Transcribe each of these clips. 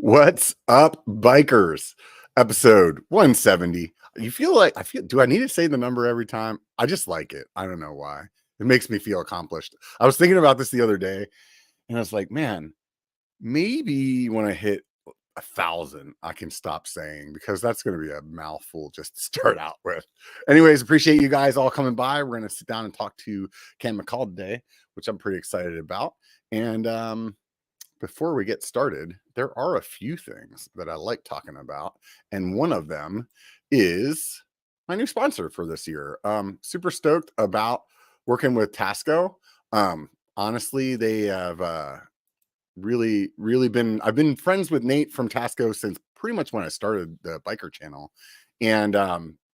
What's up, bikers? Episode 170. Do I need to say the number every time? I just like it. I don't know why. It makes me feel accomplished. I was thinking about this the other day and I was like, man, maybe when I hit 1,000, I can stop saying because that's going to be a mouthful just to start out with. Anyways, appreciate you guys all coming by. We're going to sit down and talk to Ken McCaul today, which I'm pretty excited about. And before we get started, there are a few things that I like talking about, and one of them is my new sponsor for this year. Super stoked about working with Tasco. Honestly, they have really been. I've been friends with Nate from Tasco since pretty much when I started the biker channel, and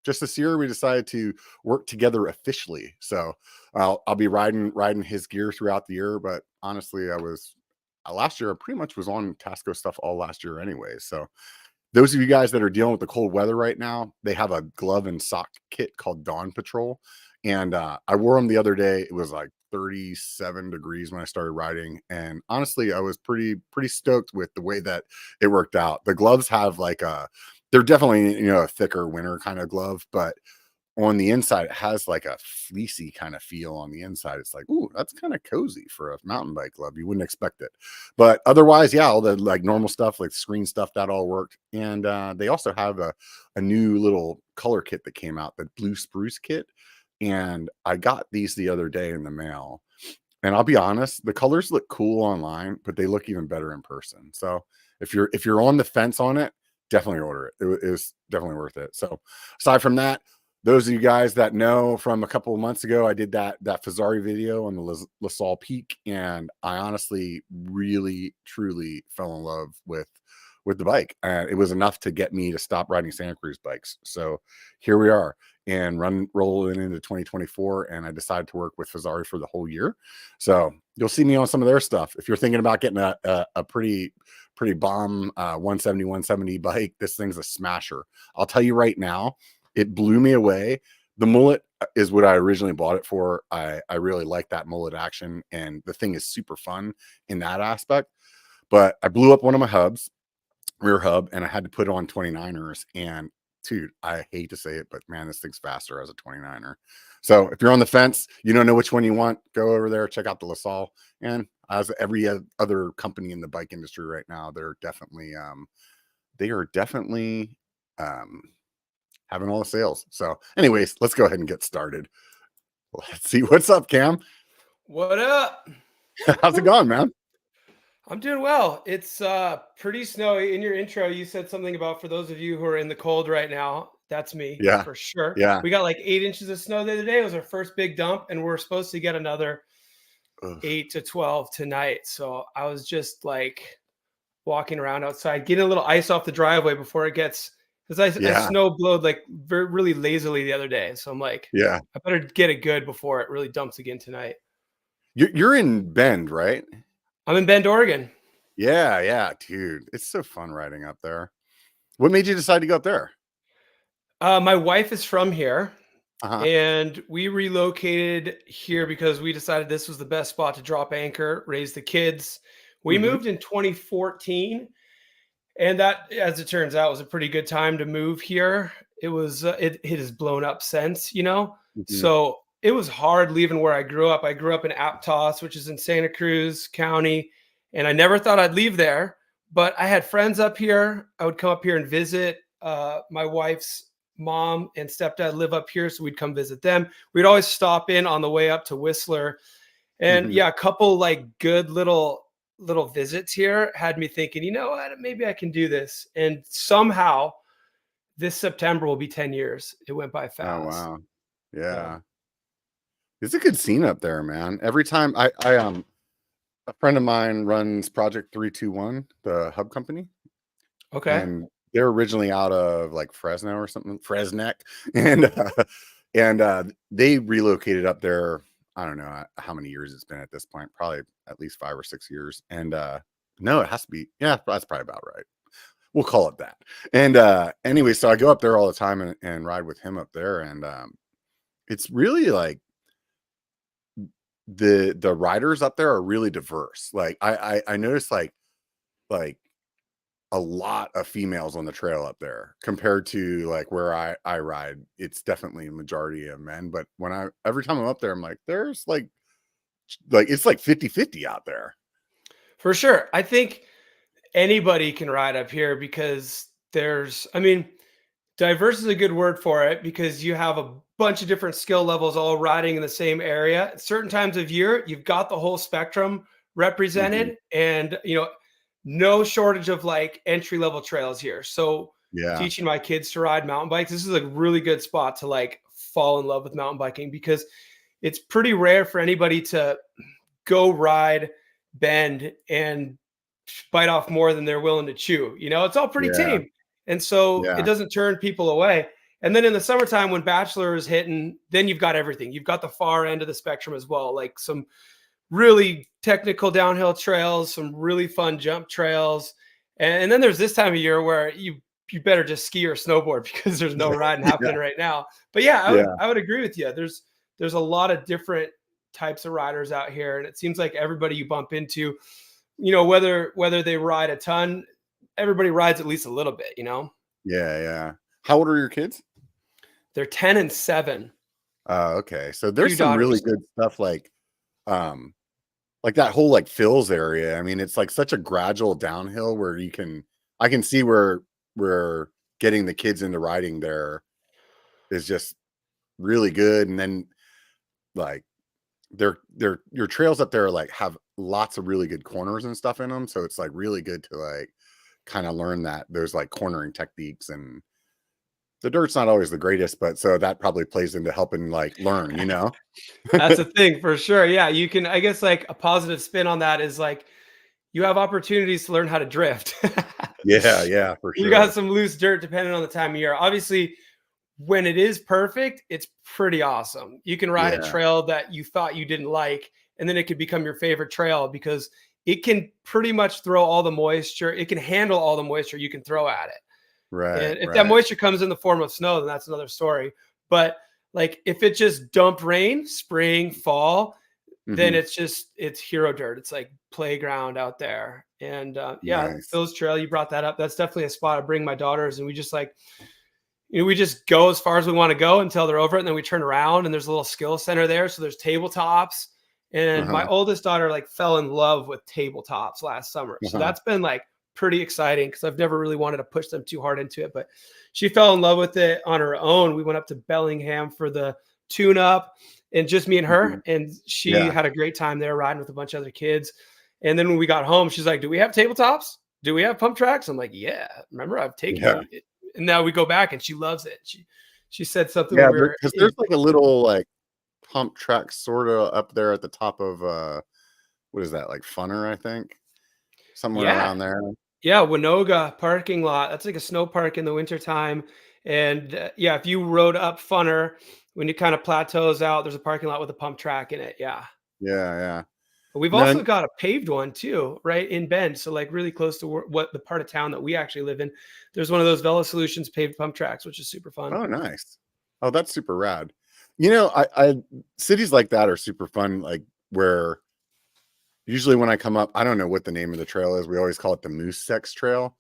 just this year we decided to work together officially. So I'll be riding his gear throughout the year, but honestly, I was last year I pretty much was on Tasco stuff all last year anyway. So those of you guys that are dealing with the cold weather right now, they have a glove and sock kit called Dawn Patrol. And I wore them the other day. It was like 37 degrees when I started riding. And honestly, I was pretty stoked with the way that it worked out. The gloves have they're definitely, a thicker winter kind of glove, but on the inside, it has like a fleecy kind of feel on the inside. It's like, ooh, that's kind of cozy for a mountain bike glove. You wouldn't expect it. But otherwise, yeah, all the like normal stuff, like screen stuff, that all worked. And they also have a new little color kit that came out, the Blue Spruce kit. And I got these the other day in the mail. And I'll be honest, the colors look cool online, but they look even better in person. So if you're on the fence on it, definitely order it. It was definitely worth it. So aside from that, those of you guys that know from a couple of months ago, I did that Fazari video on the LaSalle Peak, and I honestly really truly fell in love with the bike. It was enough to get me to stop riding Santa Cruz bikes. So here we are and rolling into 2024, and I decided to work with Fazari for the whole year. So you'll see me on some of their stuff. If you're thinking about getting a pretty bomb 170 bike, this thing's a smasher. I'll tell you right now, it blew me away. The mullet is what I originally bought it for. I really like that mullet action, and the thing is super fun in that aspect. But I blew up one of my hubs, rear hub, and I had to put on 29ers. And dude, I hate to say it, but man, this thing's faster as a 29er. So if you're on the fence, you don't know which one you want, go over there, check out the LaSalle. And as every other company in the bike industry right now, they're definitely having all the sales. So anyways, let's go ahead and get started. Let's see. What's up, Cam? What up? How's it going, man? I'm doing well. It's pretty snowy. In your intro, you said something about for those of you who are in the cold right now. That's me Yeah. for sure. Yeah. We got like 8 inches of snow the other day. It was our first big dump, and we're supposed to get another Ugh. 8 to 12 tonight. So I was just like walking around outside, getting a little ice off the driveway before it gets, because I snow blowed like really lazily the other day. So I'm like, Yeah. I better get it good before it really dumps again tonight. You're in Bend, right? I'm in Bend, Oregon. Yeah, dude. It's so fun riding up there. What made you decide to go up there? My wife is from here, Uh-huh. and we relocated here because we decided this was the best spot to drop anchor, raise the kids. We Mm-hmm. moved in 2014, and that, as it turns out, was a pretty good time to move here. It was it has blown up since, Mm-hmm. so it was hard leaving where I grew up. I grew up in Aptos, which is in Santa Cruz County, and I never thought I'd leave there. But I had friends up here. I would come up here and visit. My wife's mom and stepdad live up here, so we'd come visit them. We'd always stop in on the way up to Whistler, and Mm-hmm. yeah, a couple like good little visits here had me thinking, you know what, maybe I can do this. And somehow this September will be 10 years. It went by Oh fast. wow. So Yeah. It's a good scene up there, man. Every time I a friend of mine runs Project 321, the hub company, okay. and they're originally out of like Fresno or something, Fresnec, and they relocated up there. I don't know how many years it's been at this point, probably at least 5 or 6 years. And no, it has to be, yeah, that's probably about right. We'll call it that. And anyway, so I go up there all the time and ride with him up there, and it's really like the riders up there are really diverse. Like I noticed like a lot of females on the trail up there compared to like where I ride. It's definitely a majority of men, but every time I'm up there, I'm like, there's like it's like 50-50 out there. For sure. I think anybody can ride up here because I mean, diverse is a good word for it because you have a bunch of different skill levels all riding in the same area. At certain times of year, you've got the whole spectrum Mhm. represented, and no shortage of like entry level trails here. So Yeah. teaching my kids to ride mountain bikes, this is a really good spot to like fall in love with mountain biking because it's pretty rare for anybody to go ride, bend, and bite off more than they're willing to chew. It's all pretty Yeah. tame. And so it Yeah. doesn't turn people away. And then in the summertime, when Bachelor is hitting, then you've got everything. You've got the far end of the spectrum as well, like some really technical downhill trails, some really fun jump trails. And then there's this time of year where you better just ski or snowboard because there's no riding Yeah. happening right now. But yeah, I would Yeah. I would agree with you. There's a lot of different types of riders out here, and it seems like everybody you bump into, whether they ride a ton, everybody rides at least a little bit. Yeah. Yeah. How old are your kids? They're 10 and 7, Okay. So there's two some really daughters. good stuff um like that whole like Phil's area. I mean, it's like such a gradual downhill where I can see where we're getting the kids into riding there is just really good. And then like they're your trails up there like have lots of really good corners and stuff in them. So it's like really good to like kind of learn that there's like cornering techniques, and the dirt's not always the greatest, but so that probably plays into helping like learn, you know? That's a thing for sure. Yeah, you can, I guess, like a positive spin on that is like you have opportunities to learn how to drift. Yeah, yeah, for You got sure. some loose dirt depending on the time of year. Obviously, when it is perfect, it's pretty awesome. You can ride a Yeah, trail that you thought you didn't like, and then it could become your favorite trail because it can pretty much throw all the moisture. It can handle all the moisture you can throw at it. right, And if that right. moisture comes in the form of snow, then that's another story. But like if it just dumped rain, spring, fall, then Hmm. it's hero dirt. It's like playground out there. And yeah, Nice. Phil's Trail, you brought that up. That's definitely a spot I bring my daughters, and we just like, we just go as far as we want to go until they're over it. And then we turn around and there's a little skill center there. So there's tabletops. And my Uh-huh. oldest daughter like fell in love with tabletops last summer. So Uh-huh. that's been like pretty exciting because I've never really wanted to push them too hard into it. But she fell in love with it on her own. We went up to Bellingham for the tune up, and just me and Mhm. her. And she Yeah. had a great time there riding with a bunch of other kids. And then when we got home, she's like, "Do we have tabletops? Do we have pump tracks?" I'm like, "Yeah, remember I've taken Yeah. you." And now we go back and she loves it. She said something Yeah, when we were because in. there's like a little like pump track sorta up there at the top of what is that, like Funner, I think? Somewhere Yeah. around there. Yeah, Winoga parking lot. That's like a snow park in the wintertime. And yeah, if you rode up Funner, when it kind of plateaus out, there's a parking lot with a pump track in it. Yeah. Yeah, yeah. But we've And also then got a paved one too, right in Bend. So like really close to what the part of town that we actually live in. There's one of those Velo Solutions paved pump tracks, which is super fun. oh, nice. Oh, that's super rad. You know, I cities like that are super fun, like, where usually when I come up, I don't know what the name of the trail is. We always call it the Moose Sex Trail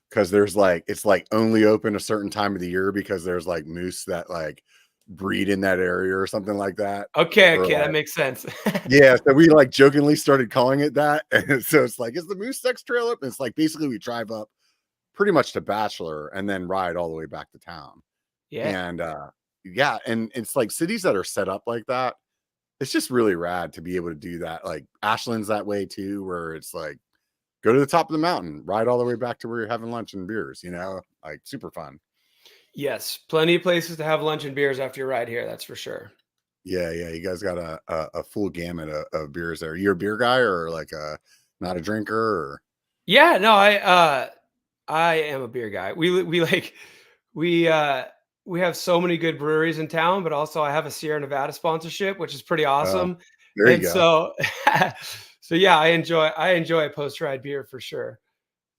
because there's like it's like only open a certain time of the year because there's like moose that like breed in that area or something like that. Okay, Or okay, that like makes sense. yeah, so we like jokingly started calling it that. And so it's like, is the Moose Sex Trail up? And it's like basically we drive up pretty much to Bachelor and then ride all the way back to town. Yeah. And yeah, and it's like cities that are set up like that. It's just really rad to be able to do that. Like Ashland's that way too, where it's like go to the top of the mountain, ride all the way back to where you're having lunch and beers, like super fun. Yes, plenty of places to have lunch and beers after your ride here, that's for sure. Yeah, yeah. You guys got a full gamut of beers there. You're a beer guy or like not a drinker or Yeah, no, I am a beer guy. We like we uh we have so many good breweries in town, but also I have a Sierra Nevada sponsorship, which is pretty oh, awesome. there you And go. so so yeah, I enjoy a post-ride beer for sure.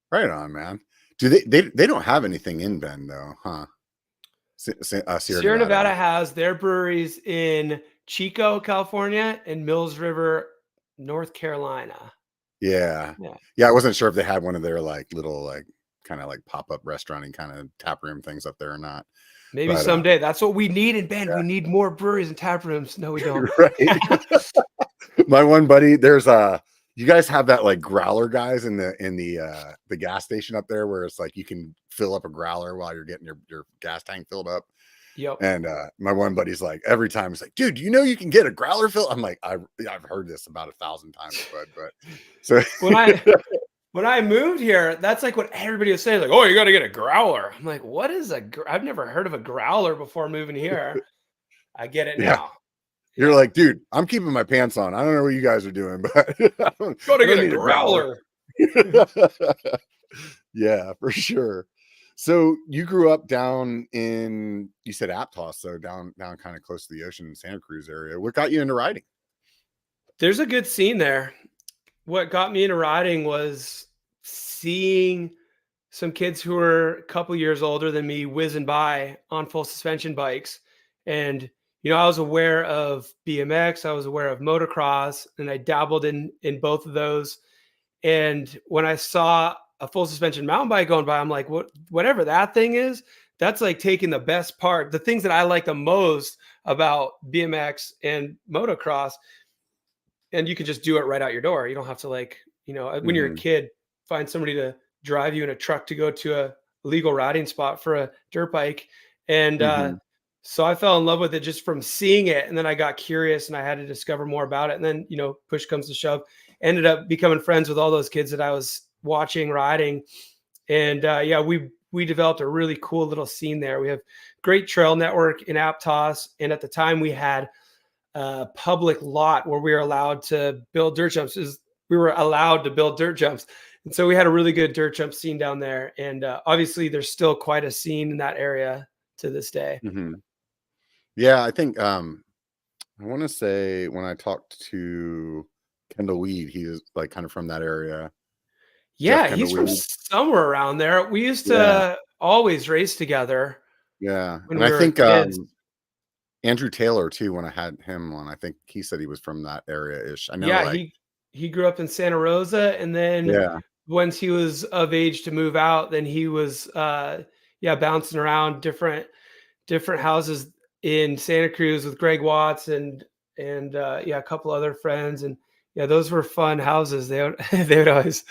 Right on, man. Do they don't have anything in Bend though, huh? Sierra Sierra Nevada. Nevada has their breweries in Chico, California, and Mills River, North Carolina. Yeah. Yeah. Yeah, I wasn't sure if they had one of their like little like kind of like pop-up restaurant and kind of tap room things up there or not. Maybe But someday. That's what we need in Bend. We need more breweries and tap rooms. No, we don't. right. My one buddy, there's you guys have that like growler guys in the gas station up there where it's like you can fill up a growler while you're getting your gas tank filled up. Yep. And my one buddy's like, every time he's like, dude, you know you can get a growler fill. I'm like, I've heard this about 1,000 times, but so when I moved here, that's like what everybody was saying, like, oh, you got to get a growler. I'm like, what is I've never heard of a growler before moving here. I get it now. You're like, dude, I'm keeping my pants on. I don't know what you guys are doing, but Go to get a growler. Yeah, for sure. So you grew up down in, you said Aptos, so down kind of close to the ocean in Santa Cruz area. What got you into riding? There's a good scene there. What got me into riding was seeing some kids who were a couple years older than me whizzing by on full suspension bikes. And, I was aware of BMX, I was aware of motocross, and I dabbled in both of those. And when I saw a full suspension mountain bike going by, I'm like, whatever that thing is, that's like taking the best part, the things that I like the most about BMX and motocross, and you can just do it right out your door. You don't have to when you're a kid, find somebody to drive you in a truck to go to a legal riding spot for a dirt bike. And so I fell in love with it just from seeing it. And then I got curious and I had to discover more about it. And then, push comes to shove, ended up becoming friends with all those kids that I was watching riding. And we developed a really cool little scene there. We have great trail network in Aptos. And at the time we had a public lot where we were allowed to build dirt jumps. And so we had a really good dirt jump scene down there. And obviously there's still quite a scene in that area to this day. Yeah, I think I want to say when I talked to Kendall Weed, he was like kind of from that area. Yeah, he's from somewhere around there. We used to always race together. Yeah. And I think Andrew Taylor too, when I had him on, I think he said he was from that area-ish. I know. Yeah, he grew up in Santa Rosa, and then once he was of age to move out, then he was bouncing around different houses in Santa Cruz with Greg Watts and a couple other friends. And those were fun houses. They would always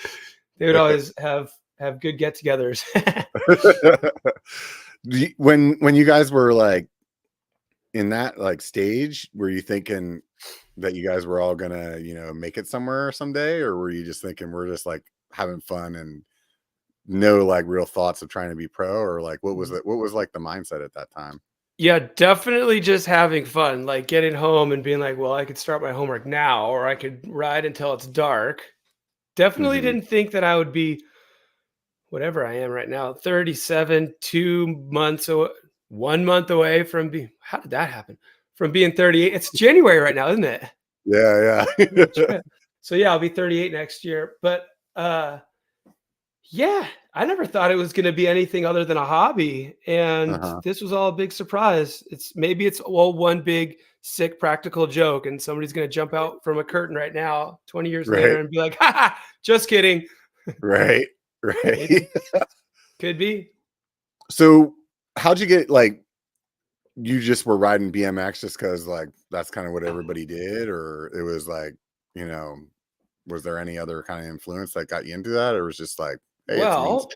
have good get-togethers. When you guys were like in that like stage, were you thinking that you guys were all gonna, make it somewhere someday, or were you just thinking we're just like having fun and no like real thoughts of trying to be pro, or like what was like the mindset at that time? Yeah, definitely just having fun, like getting home and being like, well, I could start my homework now, or I could ride until it's dark. Definitely didn't think that I would be whatever I am right now, 37, 1 month away from being, how did that happen? From being 38. It's January right now, isn't it? Yeah. So I'll be 38 next year. But I never thought it was going to be anything other than a hobby. And this was all a big surprise. It's one big sick practical joke. And somebody's going to jump out from a curtain right now, 20 years later, and be like, ha, just kidding. Right. Could be. So how'd you get, like, you just were riding BMX just because like that's kind of what everybody did, or it was like, was there any other kind of influence that got you into that, or was just like, hey, well,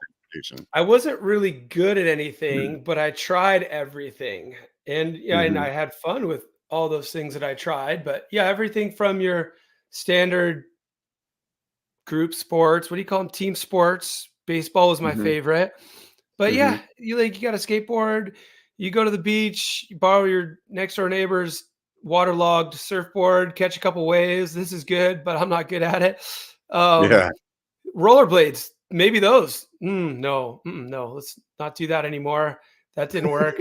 I wasn't really good at anything, but I tried everything. And and I had fun with all those things that I tried. But everything from your standard group sports, what do you call them? Team sports. Baseball was my favorite. But you got a skateboard, you go to the beach, you borrow your next door neighbor's waterlogged surfboard, catch a couple waves. This is good, but I'm not good at it. Rollerblades, maybe those. No, let's not do that anymore. That didn't work.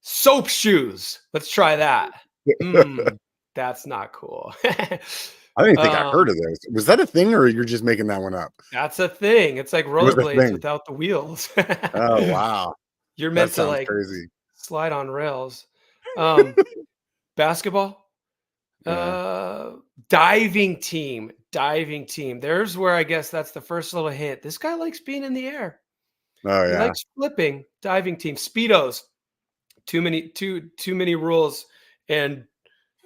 Soap shoes. Let's try that. That's not cool. I didn't think I heard of those. Was that a thing, or you're just making that one up? That's a thing. It's like rollerblades without the wheels. Oh, wow. You're meant to like crazy. Slide on rails. Basketball. Diving team. There's where I guess that's the first little hint. This guy likes being in the air. Oh He yeah. likes flipping, diving team, speedos. Too many rules and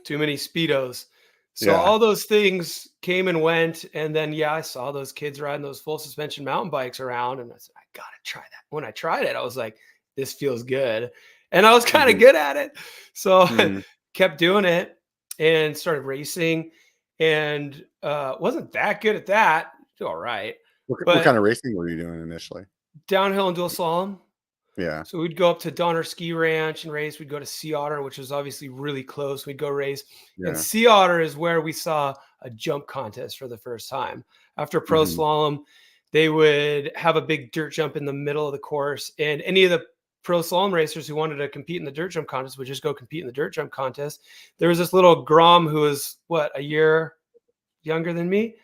too many speedos. So Yeah. all those things came and went, and then yeah, I saw those kids riding those full suspension mountain bikes around, and I said, I gotta try that. When I tried it, I was like, this feels good, and I was kind of Mhm. good at it, so Mhm. kept doing it and started racing, and wasn't that good at that. All right, What but kind of racing were you doing initially? downhill and dual slalom. Yeah. So we'd go up to Donner Ski Ranch and race. We'd go to Sea Otter, which was obviously really close. We'd go race. And Yeah. Sea Otter is where we saw a jump contest for the first time. After pro Mhm. slalom, they would have a big dirt jump in the middle of the course. And any of the pro slalom racers who wanted to compete in the dirt jump contest would just go compete in the dirt jump contest. There was this little Grom who was, what, a year younger than me,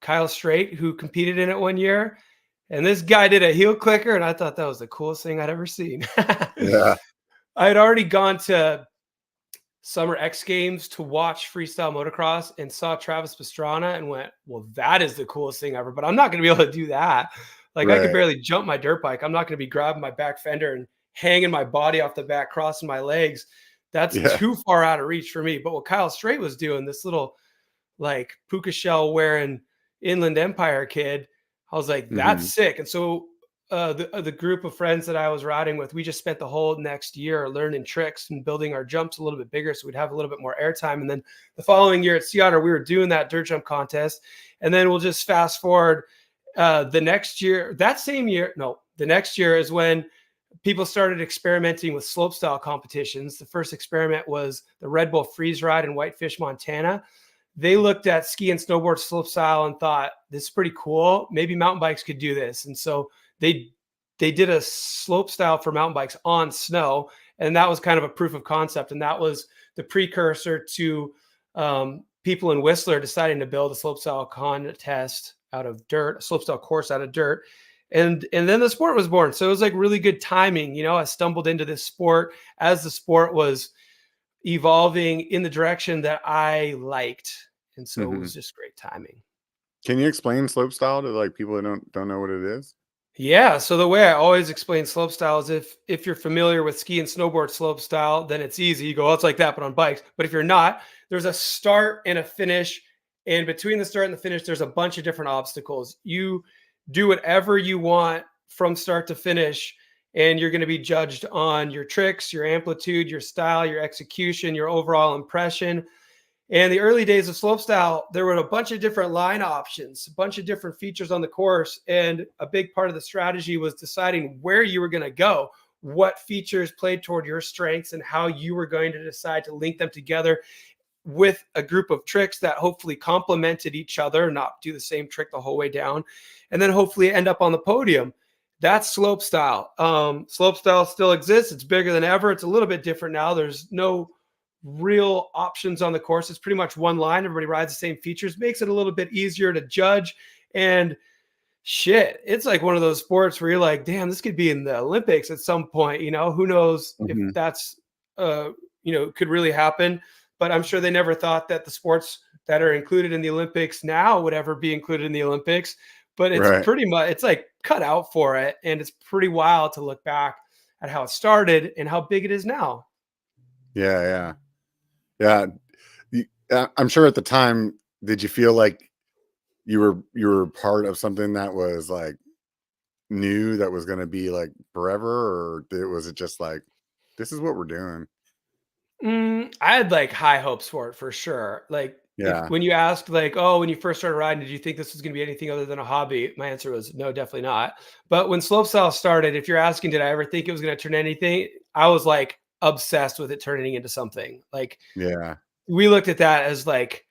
Kyle Straight, who competed in it one year. And this guy did a heel clicker, and I thought that was the coolest thing I'd ever seen. Yeah. I had already gone to Summer X Games to watch freestyle motocross and saw Travis Pastrana and went, well, that is the coolest thing ever. But I'm not going to be able to do that. Like, I could Right. barely jump my dirt bike. I'm not going to be grabbing my back fender and hanging my body off the back, crossing my legs. That's Yeah. too far out of reach for me. But what Kyle Straight was doing, this little like puka shell wearing Inland Empire kid, I was like, that's Mhm. sick. And so the group of friends that I was riding with, we just spent the whole next year learning tricks and building our jumps a little bit bigger so we'd have a little bit more airtime. And then the following year at Sea Otter, we were doing that dirt jump contest. And then we'll just fast forward the next year, that same year, no, the next year is when people started experimenting with slopestyle competitions. The first experiment was the Red Bull Freeze Ride in Whitefish, Montana. They looked at ski and snowboard slopestyle and thought, this is pretty cool. Maybe mountain bikes could do this. And so they did a slope style for mountain bikes on snow, and that was kind of a proof of concept. And that was the precursor to people in Whistler deciding to build a slope style contest out of dirt, a slope style course out of dirt. And then the sport was born. So it was like really good timing. You know, I stumbled into this sport as the sport was evolving in the direction that I liked. And so it was Mhm. just great timing. Can you explain slope style to like people who don't know what it is? Yeah, so the way I always explain slope style is if you're familiar with ski and snowboard slope style, then it's easy. You go, oh, it's like that, but on bikes. But if you're not, there's a start and a finish. And between the start and the finish, there's a bunch of different obstacles. You do whatever you want from start to finish, and you're going to be judged on your tricks, your amplitude, your style, your execution, your overall impression. And the early days of slopestyle, there were a bunch of different line options, a bunch of different features on the course. And a big part of the strategy was deciding where you were going to go, what features played toward your strengths, and how you were going to decide to link them together with a group of tricks that hopefully complemented each other, not do the same trick the whole way down, and then hopefully end up on the podium. That's slope style. Slope style still exists. It's bigger than ever. It's a little bit different now. There's no real options on the course. It's pretty much one line. Everybody rides the same features, makes it a little bit easier to judge. And shit, it's like one of those sports where you're like, damn, this could be in the Olympics at some point. You know, who knows if Mhm. that's, could really happen. But I'm sure they never thought that the sports that are included in the Olympics now would ever be included in the Olympics. But it's Right. pretty much, it's like cut out for it. And it's pretty wild to look back at how it started and how big it is now. Yeah, yeah. Yeah. I'm sure at the time, did you feel like you were part of something that was like new that was going to be like forever, or was it just like this is what we're doing? I had like high hopes for it for sure. Like if Yeah. when you asked like, oh, when you first started riding, did you think this was going to be anything other than a hobby? My answer was no, definitely not. But when slopestyle started, if you're asking, did I ever think it was going to turn anything? I was like obsessed with it turning into something. Like Yeah. we looked at that as like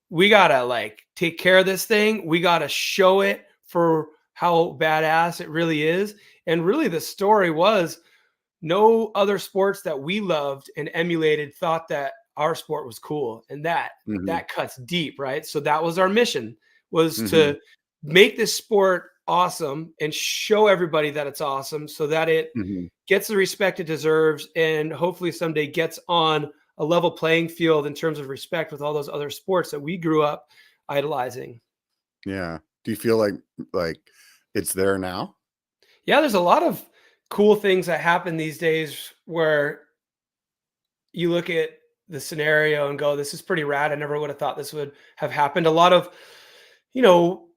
we gotta like take care of this thing. We gotta show it for how badass it really is. And really, the story was no other sports that we loved and emulated thought that our sport was cool, and Mhm. that cuts deep, right? So that was our mission, was Mhm. to make this sport awesome and show everybody that it's awesome so that it Mhm. gets the respect it deserves and hopefully someday gets on a level playing field in terms of respect with all those other sports that we grew up idolizing. Yeah. Do you feel like it's there now? Yeah, there's a lot of cool things that happen these days where you look at the scenario and go, this is pretty rad. I never would have thought this would have happened. A lot of, you know,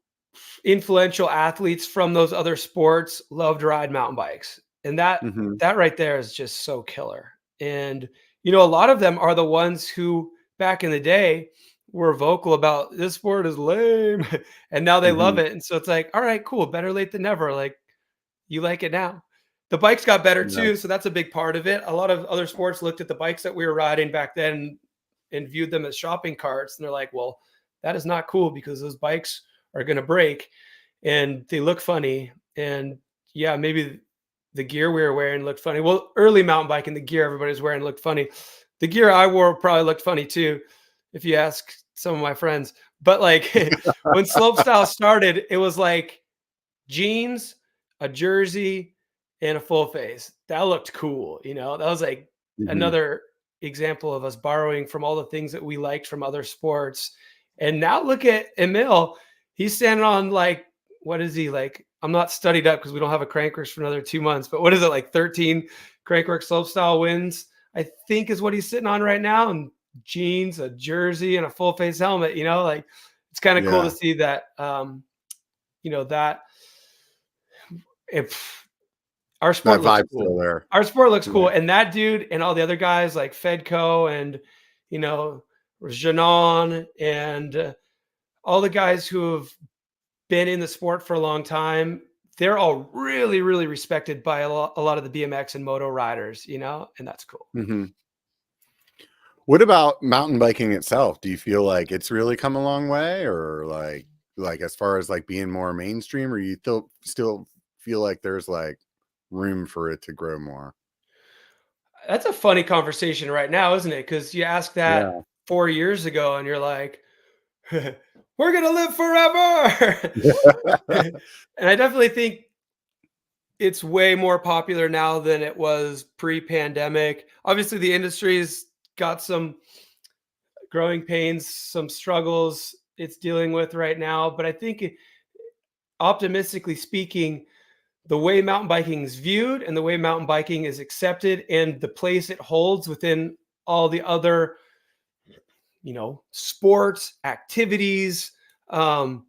influential athletes from those other sports love to ride mountain bikes. And Hmm. that right there is just so killer. And you know, a lot of them are the ones who back in the day were vocal about this sport is lame and now they love Hmm. it. And so it's like, all right, cool, better late than never. Like you like it now. The bikes got better Yeah. too, so that's a big part of it. A lot of other sports looked at the bikes that we were riding back then and viewed them as shopping carts, and they're like, "Well, that is not cool because those bikes are going to break and they look funny." And yeah, maybe the gear we were wearing looked funny. Well, early mountain biking, the gear everybody was wearing looked funny. The gear I wore probably looked funny too, if you ask some of my friends. But like when slopestyle started, it was like jeans, a jersey, and a full face. That looked cool, you know? That was like Hmm. another example of us borrowing from all the things that we liked from other sports. And now look at Emil. He's standing on like, what is he like? I'm not studied up because we don't have a Crankworks for another 2 months, but what is it like 13 Crankworks slopestyle wins? I think is what he's sitting on right now. And jeans, a jersey, and a full face helmet, you know, like it's kind of cool to Yeah. see that you know, that if our That sport looks vibe's still cool. there. Our sport looks Yeah. cool, and that dude and all the other guys like Fedco and, you know, Janon and, all the guys who have been in the sport for a long time, they're all really, really respected by a lot of the BMX and moto riders, you know, and that's cool. Hmm. What about mountain biking itself? Do you feel like it's really come a long way, or like as far as like being more mainstream, or you still feel like there's like room for it to grow more? That's a funny conversation right now, isn't it? Because you ask that Yeah. 4 years ago and you're like, "We're gonna live forever." And I definitely think it's way more popular now than it was pre-pandemic. Obviously, the industry's got some growing pains, some struggles it's dealing with right now, but I think optimistically speaking, the way mountain biking is viewed and the way mountain biking is accepted and the place it holds within all the other, you know, sports, activities, because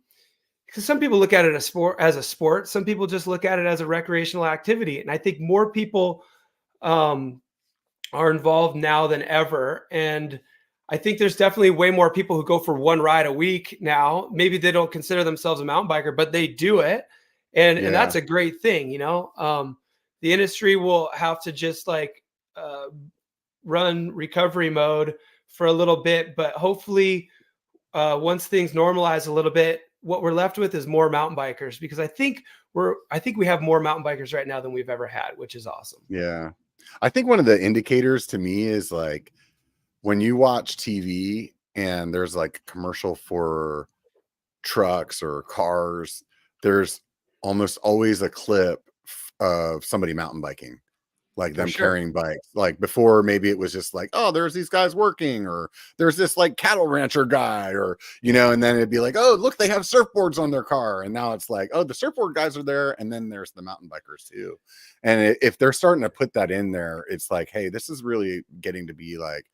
some people look at it as a sport, some people just look at it as a recreational activity, and I think more people um, are involved now than ever. And I think there's definitely way more people who go for one ride a week now. Maybe they don't consider themselves a mountain biker, but they do it. And Yeah. that's a great thing, you know. The industry will have to just like uh, run recovery mode for a little bit, but hopefully once things normalize a little bit, what we're left with is more mountain bikers because I think we have more mountain bikers right now than we've ever had, which is awesome. Yeah. I think one of the indicators to me is like when you watch TV and there's like a commercial for trucks or cars, there's almost always a clip of somebody mountain biking, like For them sure. carrying bikes. Like before, maybe it was just like, oh, there's these guys working, or there's this like cattle rancher guy, or and then it'd be like, oh, look, they have surfboards on their car. And now it's like, oh, the surfboard guys are there, and then there's the mountain bikers too. And if they're starting to put that in there, it's like, hey, this is really getting to be like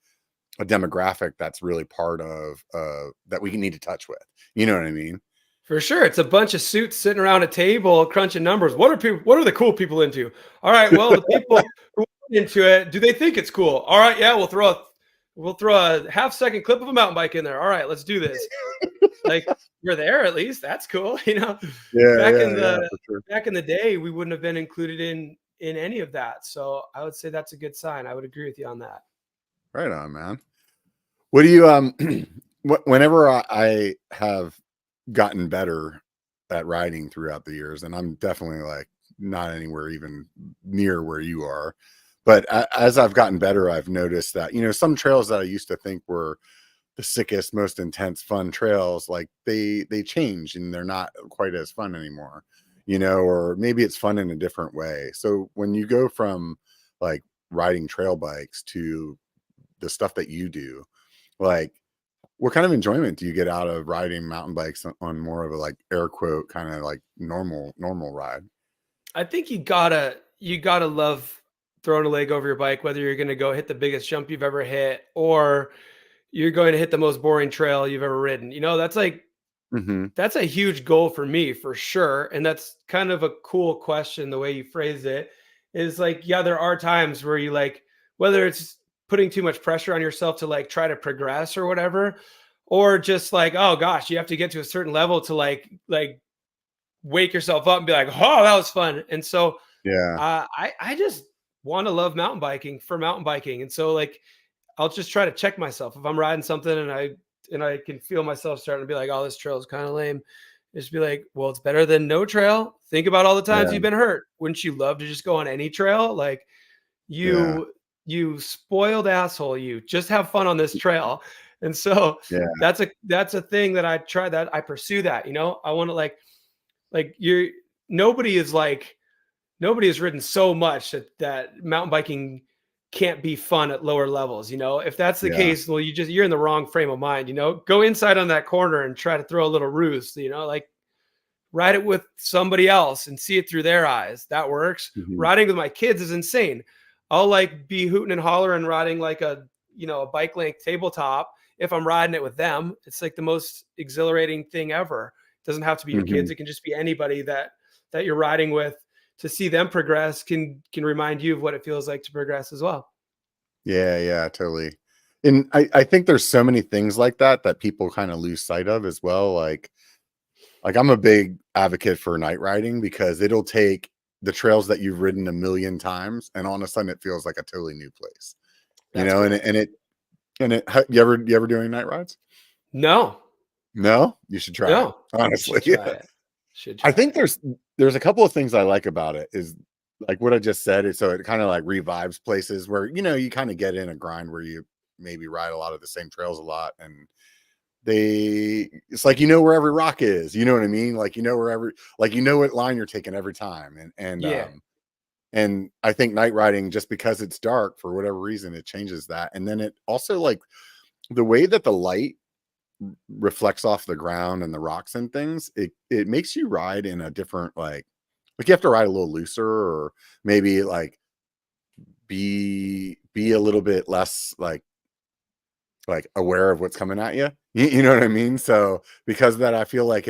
a demographic that's really part of that we need to touch with. You know what I mean? For sure. It's a bunch of suits sitting around a table crunching numbers. What are the cool people into? All right, well, the people who are into it, do they think it's cool? All right, yeah, we'll throw a half-second clip of a mountain bike in there. All right, let's do this. Like you're there at least. That's cool. You know, Yeah, back in yeah, yeah, the for sure. back in the day, we wouldn't have been included in any of that. So I would say that's a good sign. I would agree with you on that. Right on, man. What do you whenever I have gotten better at riding throughout the years, and I'm definitely like not anywhere even near where you are, but as I've gotten better, I've noticed that some trails that I used to think were the sickest, most intense, fun trails, like they change and they're not quite as fun anymore, or maybe it's fun in a different way. So when you go from like riding trail bikes to the stuff that you do, like, what kind of enjoyment do you get out of riding mountain bikes on more of a like air quote kind of like normal ride? I think you gotta love throwing a leg over your bike, whether you're gonna go hit the biggest jump you've ever hit or you're going to hit the most boring trail you've ever ridden. Hmm. That's a huge goal for me for sure. And that's kind of a cool question the way you phrase it is like, yeah, there are times where you like, whether it's putting too much pressure on yourself to like try to progress or whatever, or just like, oh gosh, you have to get to a certain level to like wake yourself up and be like, oh, that was fun. And so Yeah, I just want to love mountain biking for mountain biking. And so like I'll just try to check myself if I'm riding something and I can feel myself starting to be like, oh, this trail is kind of lame. Just be like, well, it's better than no trail. Think about all the times yeah, you've been hurt. Wouldn't you love to just go on any trail? Like yeah, you spoiled asshole, you just have fun on this trail. And so yeah, that's a thing that I try that I pursue that, I want to like you're nobody is like nobody has ridden so much that mountain biking can't be fun at lower levels. If that's the yeah. case, well, you're in the wrong frame of mind. Go inside on that corner and try to throw a little ruse. Like ride it with somebody else and see it through their eyes. That works. Hmm. Riding with my kids is insane. I'll like be hooting and hollering riding like a bike length tabletop. If I'm riding it with them, it's like the most exhilarating thing ever. It doesn't have to be your Hmm. kids. It can just be anybody that you're riding with. To see them progress can remind you of what it feels like to progress as well. Yeah, yeah, totally. And I think there's so many things like that that people kind of lose sight of as well. Like I'm a big advocate for night riding because it'll take the trails that you've ridden a million times, and all of a sudden it feels like a totally new place. That's And cool. you ever do any night rides? No, No, you should try it. no, Honestly, should try it. Should I try think it. there's a couple of things I like about it is like what I just said is so it kind of like revives places where you kind of get in a grind where you maybe ride a lot of the same trails a lot and it's like where every rock is, you know what I mean? Like where every like what line you're taking every time Yeah. and I think night riding just because it's dark for whatever reason it changes that. And then it also like the way that the light reflects off the ground and the rocks and things, it makes you ride in a different like you have to ride a little looser or maybe like be a little bit less like aware of what's coming at you. You know what I mean? So because of that, I feel like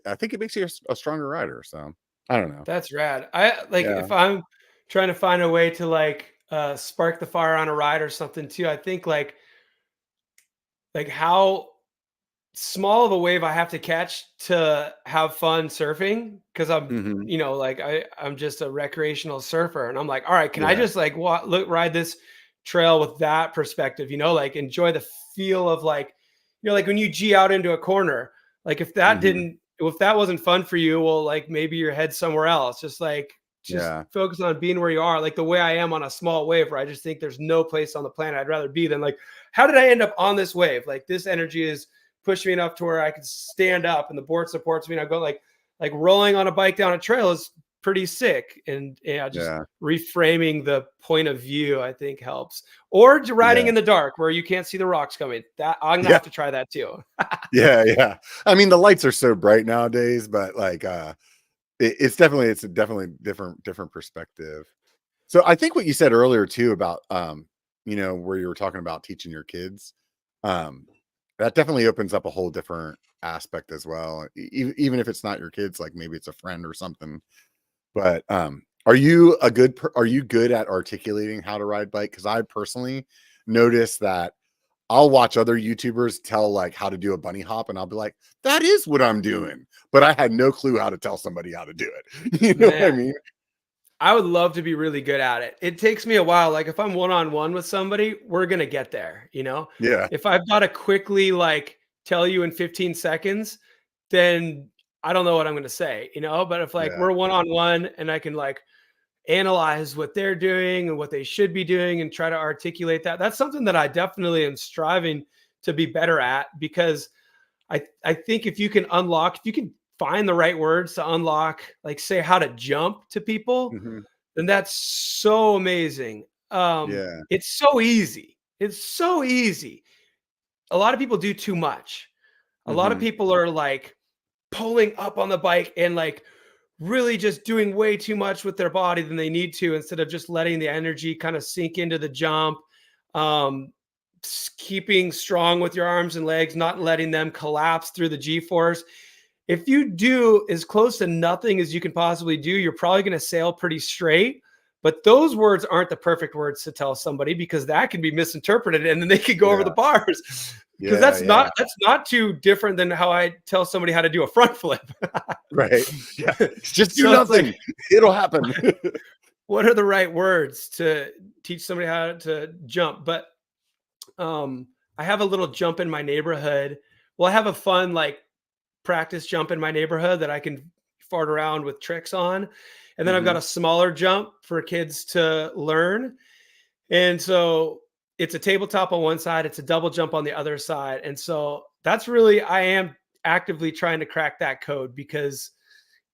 I think it makes you a stronger rider. So I don't know. That's rad. I like Yeah. if I'm trying to find a way to like spark the fire on a ride or something too. I think like how small of a wave I have to catch to have fun surfing because Hmm. like I'm just a recreational surfer and I'm like, all right, can I Yeah. just like ride this trail with that perspective, like enjoy the feel of like, like when you G out into a corner, like Hmm. if that wasn't fun for you, well, like maybe your head's somewhere else. Just Yeah. focus on being where you are, like the way I am on a small wave where I just think there's no place on the planet I'd rather be than like, how did I end up on this wave? Like this energy is push me enough to where I could stand up and the board supports me and I go like rolling on a bike down a trail is pretty sick. And yeah, just Yeah. reframing the point of view I think helps. Or riding Yeah. in the dark where you can't see the rocks coming. That I'm gonna Yeah. have to try that too. Yeah. Yeah. I mean, the lights are so bright nowadays, but like it's a definitely different perspective. So I think what you said earlier too about where you were talking about teaching your kids, um, that definitely opens up a whole different aspect as well. Even if it's not your kids, like maybe it's a friend or something. But are you good at articulating how to ride bike? Because I personally noticed that I'll watch other YouTubers tell like how to do a bunny hop, and I'll be like, that is what I'm doing. But I had no clue how to tell somebody how to do it. You know what I Man, mean? I would love to be really good at it. It takes me a while. Like if I'm one on one with somebody, we're gonna get there. Yeah. If I've got to quickly like tell you in 15 seconds, then I don't know what I'm gonna say. But if like Yeah. we're one on one and I can like analyze what they're doing and what they should be doing and try to articulate that, that's something that I definitely am striving to be better at because I think if you can find the right words to unlock, like say how to jump to people, Hmm. then that's so amazing. Yeah. It's so easy. It's so easy. A lot of people do too much. A lot of Hmm. people are like pulling up on the bike and like really just doing way too much with their body than they need to, instead of just letting the energy kind of sink into the jump. Um, Keeping strong with your arms and legs, not letting them collapse through the G force. If you do as close to nothing as you can possibly do, you're probably going to sail pretty straight. But those words aren't the perfect words to tell somebody, because that can be misinterpreted and then they could go over the Yeah. bars. Because Yeah. Yeah. that's not too different than how I tell somebody how to do a front flip. Right. Yeah. Just do So it's nothing. like, It'll happen. what are the right words to teach somebody how to jump? But I have a little jump in my neighborhood. Well, I have a fun like practice jump in my neighborhood that I can fart around with tricks on. And then I've got Hmm. a smaller jump for kids to learn. And so it's a tabletop on one side, it's a double jump on the other side. And so that's really, I am actively trying to crack that code, because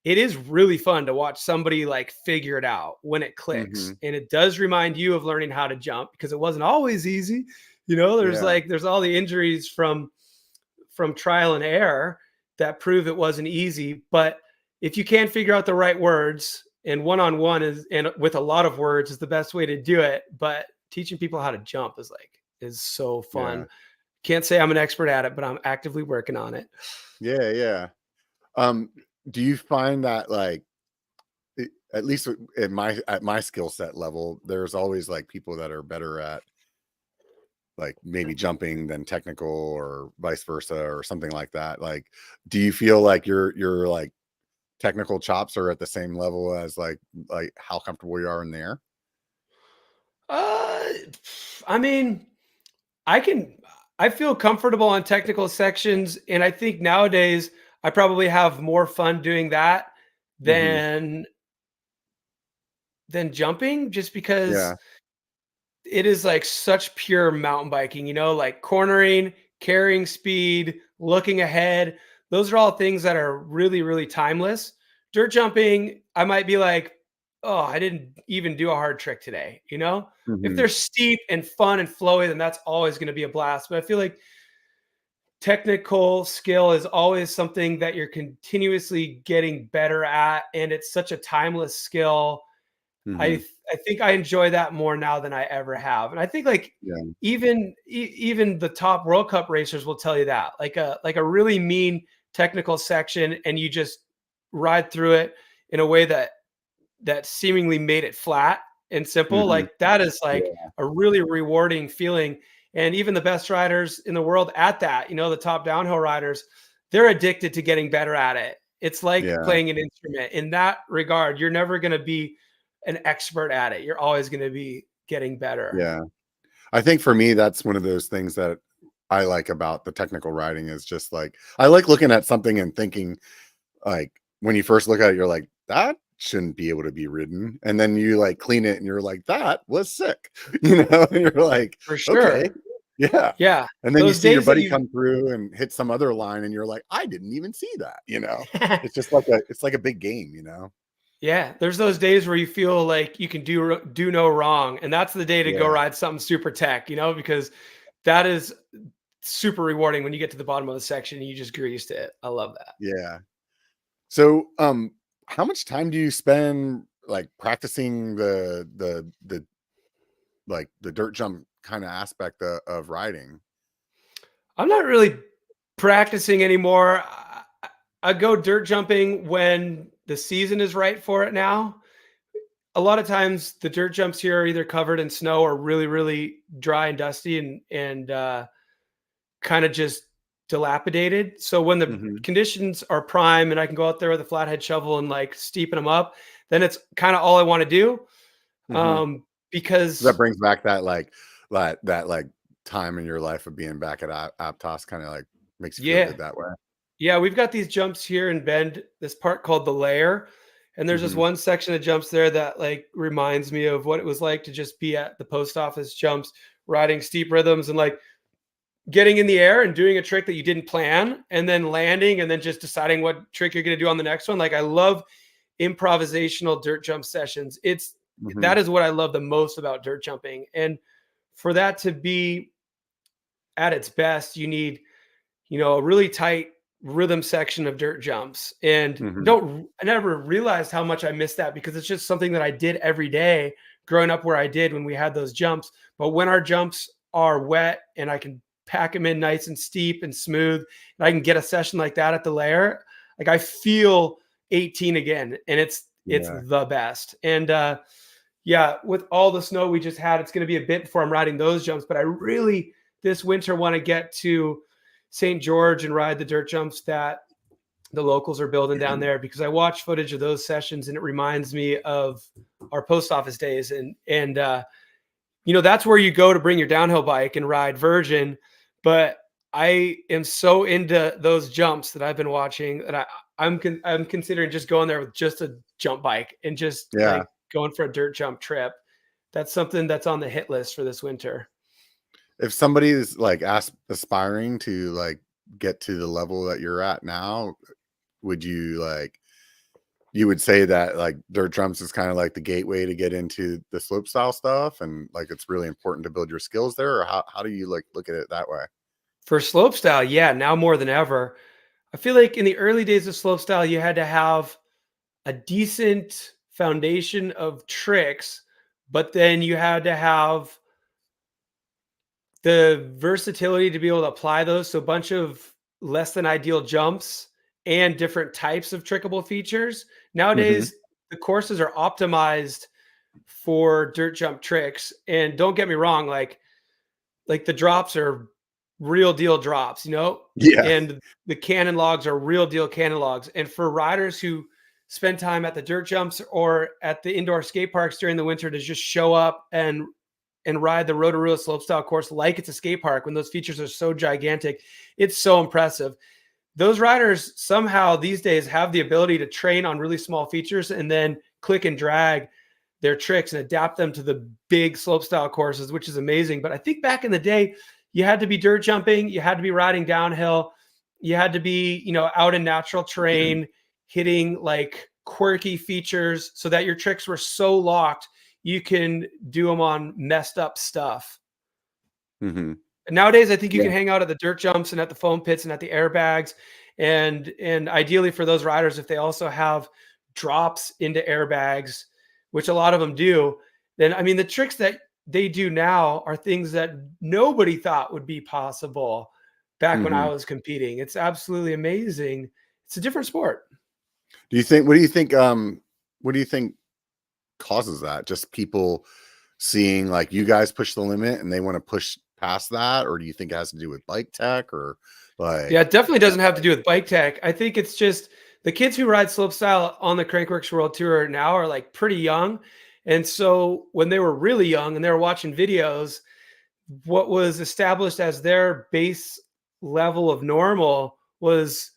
it is really fun to watch somebody like figure it out when it clicks. Hmm. And it does remind you of learning how to jump, because it wasn't always easy. Yeah. There's all the injuries from trial and error that prove it wasn't easy. But if you can't figure out the right words, and one-on-one is, and with a lot of words is the best way to do it. But teaching people how to jump is so Yeah. fun. Can't say I'm an expert at it, but I'm actively working on it. Yeah. Yeah. Um, do you find that like, at least at my skill set level, there's always like people that are better at like maybe jumping than technical, or vice versa, or something like that? Like, do you feel like your like technical chops are at the same level as like how comfortable you are in the air? Uh, I mean, I can I feel comfortable on technical sections, and I think nowadays I probably have more fun doing that Hmm. than jumping, just because Yeah. it is like such pure mountain biking, like cornering, carrying speed, looking ahead. Those are all things that are really, really timeless. Dirt jumping, I might be like, oh, I didn't even do a hard trick today. If Hmm. they're steep and fun and flowy, then that's always going to be a blast. But I feel like technical skill is always something that you're continuously getting better at. And it's such a timeless skill. Hmm. I think I enjoy that more now than I ever have. And I think like Yeah. even the top World Cup racers will tell you that. Like a really mean technical section, and you just ride through it in a way that seemingly made it flat and simple. Hmm. Like that is like Yeah. a really rewarding feeling. And even the best riders in the world at that, the top downhill riders, they're addicted to getting better at it. It's like Yeah. playing an instrument. In that regard, you're never going to be an expert at it. You're always going to be getting better. Yeah. I think for me, that's one of those things that I like about the technical writing, is just like, I like looking at something and thinking, like, when you first look at it, you're like, that shouldn't be able to be ridden. And then you like clean it and you're like, that was sick. And you're like, For okay, sure. yeah. Yeah. And then you Those see your days that buddy you come through and hit some other line and you're like, I didn't even see that. It's just like it's like a big game. Yeah, there's those days where you feel like you can do no wrong, and that's the day to go Yeah. ride something super tech, because that is super rewarding when you get to the bottom of the section and you just greased it. I love that. Yeah. So, how much time do you spend like practicing the like the dirt jump kind of aspect of riding? I'm not really practicing anymore. I go dirt jumping when the season is right for it now. A lot of times the dirt jumps here are either covered in snow or really, really dry and dusty, and kind of just dilapidated. So when the Hmm. conditions are prime and I can go out there with a flathead shovel and like steepen them up, then it's kind of all I want to do. Hmm. That Because brings back that like time in your life of being back at Aptos, kind of like makes you feel yeah, good that way. yeah, we've got these jumps here in Bend, this part called the layer. And there's this Hmm. one section of jumps there that like reminds me of what it was like to just be at the post office jumps, riding steep rhythms and like getting in the air and doing a trick that you didn't plan and then landing and then just deciding what trick you're going to do on the next one. Like I love improvisational dirt jump sessions. Hmm. That is what I love the most about dirt jumping. And for that to be at its best, you need, a really tight rhythm section of dirt jumps. And Hmm. I never realized how much I missed that because it's just something that I did every day growing up where I did when we had those jumps. But when our jumps are wet and I can pack them in nice and steep and smooth, and I can get a session like that at the layer, like I feel 18 again, and it's Yeah. the best. And yeah, with all the snow we just had, it's going to be a bit before I'm riding those jumps, but I really this winter want to get to St. George and ride the dirt jumps that the locals are building down there, because I watch footage of those sessions and it reminds me of our post office days. And you know, that's where you go to bring your downhill bike and ride Virgin. But I am so into those jumps that I've been watching that I'm considering just going there with just a jump bike and just Yeah. like going for a dirt jump trip. That's something that's on the hit list for this winter. If somebody is like aspiring to like get to the level that you're at now, would you like, you would say that like dirt jumps is kind of like the gateway to get into the slope style stuff, and like it's really important to build your skills there, or how do you like look at it that way? For slopestyle, yeah, now more than ever. I feel like in the early days of slopestyle, you had to have a decent foundation of tricks, but then you had to have the versatility to be able to apply those. So a bunch of less than ideal jumps and different types of trickable features. Hmm. Nowadays, the courses are optimized for dirt jump tricks. And don't get me wrong, like the drops are real deal drops, you know, Yeah. and the cannon logs are real deal cannon logs. And for riders who spend time at the dirt jumps or at the indoor skate parks during the winter to just show up and ride the Rotorua slopestyle course like it's a skate park when those features are so gigantic, it's so impressive. Those riders somehow these days have the ability to train on really small features and then click and drag their tricks and adapt them to the big slopestyle courses, which is amazing. But I think back in the day, you had to be dirt jumping, you had to be riding downhill, you had to be, you know, out in natural terrain, hitting like quirky features so that your tricks were so locked you can do them on messed up stuff. Hmm. And nowadays, I think you can Yeah. hang out at the dirt jumps and at the foam pits and at the airbags, and ideally for those riders, if they also have drops into airbags, which a lot of them do, then I mean the tricks that they do now are things that nobody thought would be possible back when I Hmm. was competing. It's absolutely amazing. It's a different sport. Do you think? What do you think causes that? Just people seeing like you guys push the limit and they want to push past that, or do you think it has to do with bike tech, or like? Yeah, it definitely doesn't have to do with bike tech. I think it's just the kids who ride slopestyle on the Crankworks World Tour now are like pretty young. And so when they were really young and they were watching videos, what was established as their base level of normal was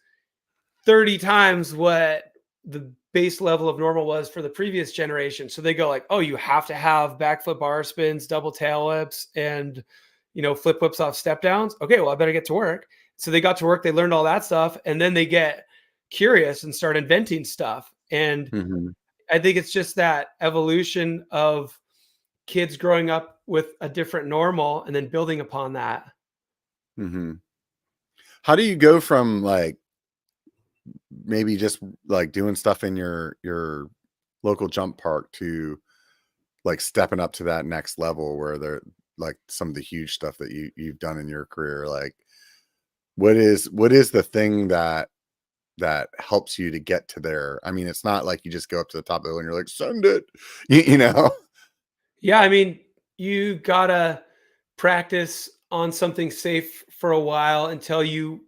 30 times what the base level of normal was for the previous generation. So they go like, oh, you have to have backflip bar spins, double tail whips, and you know, flip whips off step downs. Okay, well, I better get to work. So they got to work, they learned all that stuff, and then they get curious and start inventing stuff. And Mhm. I think it's just that evolution of kids growing up with a different normal and then building upon that. Mhm. How do you go from like maybe just like doing stuff in your local jump park to like stepping up to that next level where they're like some of the huge stuff that you've done in your career? Like what is the thing that helps you to get to there? I mean, it's not like you just go up to the top of the hill and you're like, send it, you know? Yeah, I mean, you gotta practice on something safe for a while until you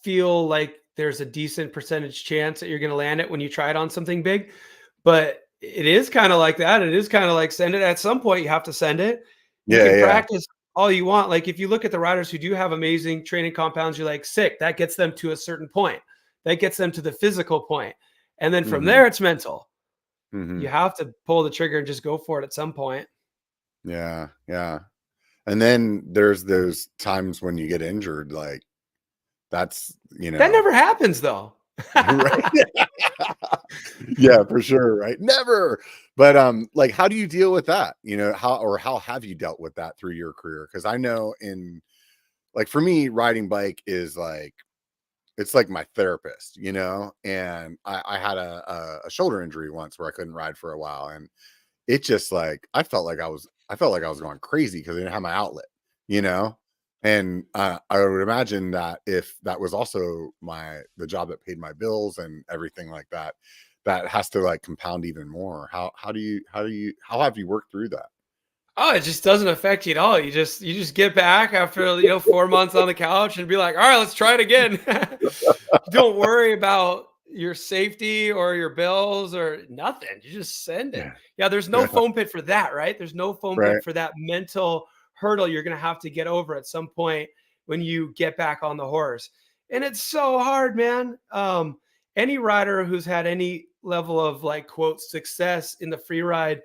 feel like there's a decent percentage chance that you're going to land it when you try it on something big. But it is kind of like that. It is kind of like send it. At some point, you have to send it. You Yeah, can yeah. practice all you want. Like if you look at the riders who do have amazing training compounds, you're like, sick. That gets them to a certain point. That gets them to the physical point. And then from Mhm. there, it's mental. You Mhm. have to pull the trigger and just go for it at some point. Yeah, yeah. And then there's those times when you get injured, like that's, That never happens though. right. Yeah, for sure, right? Never. But like how do you deal with that? How have you dealt with that through your career? Because I know in like for me, riding bike is like it's like my therapist, and I had a shoulder injury once where I couldn't ride for a while. And it just like, I felt like I was going crazy because I didn't have my outlet, you know? And I would imagine that if that was also the job that paid my bills and everything like that, that has to like compound even more. How have you worked through that? Oh, it just doesn't affect you at all. You just get back after 4 months on the couch and be like, all right, let's try it again. Don't worry about your safety or your bills or nothing. You just send it. Yeah. Yeah, there's no Yeah. foam pit for that, right? There's no foam pit Right. for that mental hurdle you're gonna have to get over at some point when you get back on the horse. And it's so hard, man. Any rider who's had any level of like quote success in the free ride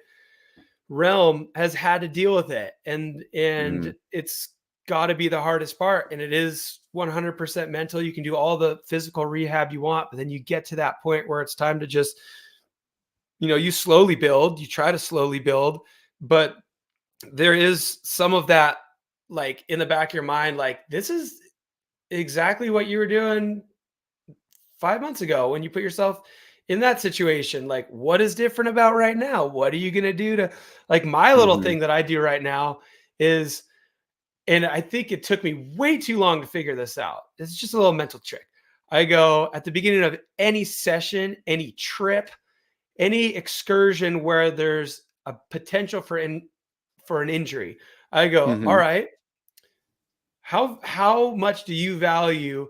realm has had to deal with it, and Mhm. it's got to be the hardest part, and it is 100% mental. You can do all the physical rehab you want, but then you get to that point where it's time to just you slowly build, you try to slowly build, but there is some of that like in the back of your mind, like this is exactly what you were doing 5 months ago when you put yourself in that situation. Like, what is different about right now? What are you going to do to, like, my little Mhm. thing that I do right now is, and I think it took me way too long to figure this out. It's just a little mental trick. I go at the beginning of any session, any trip, any excursion where there's a potential for an injury. I go, all Mhm. right, how much do you value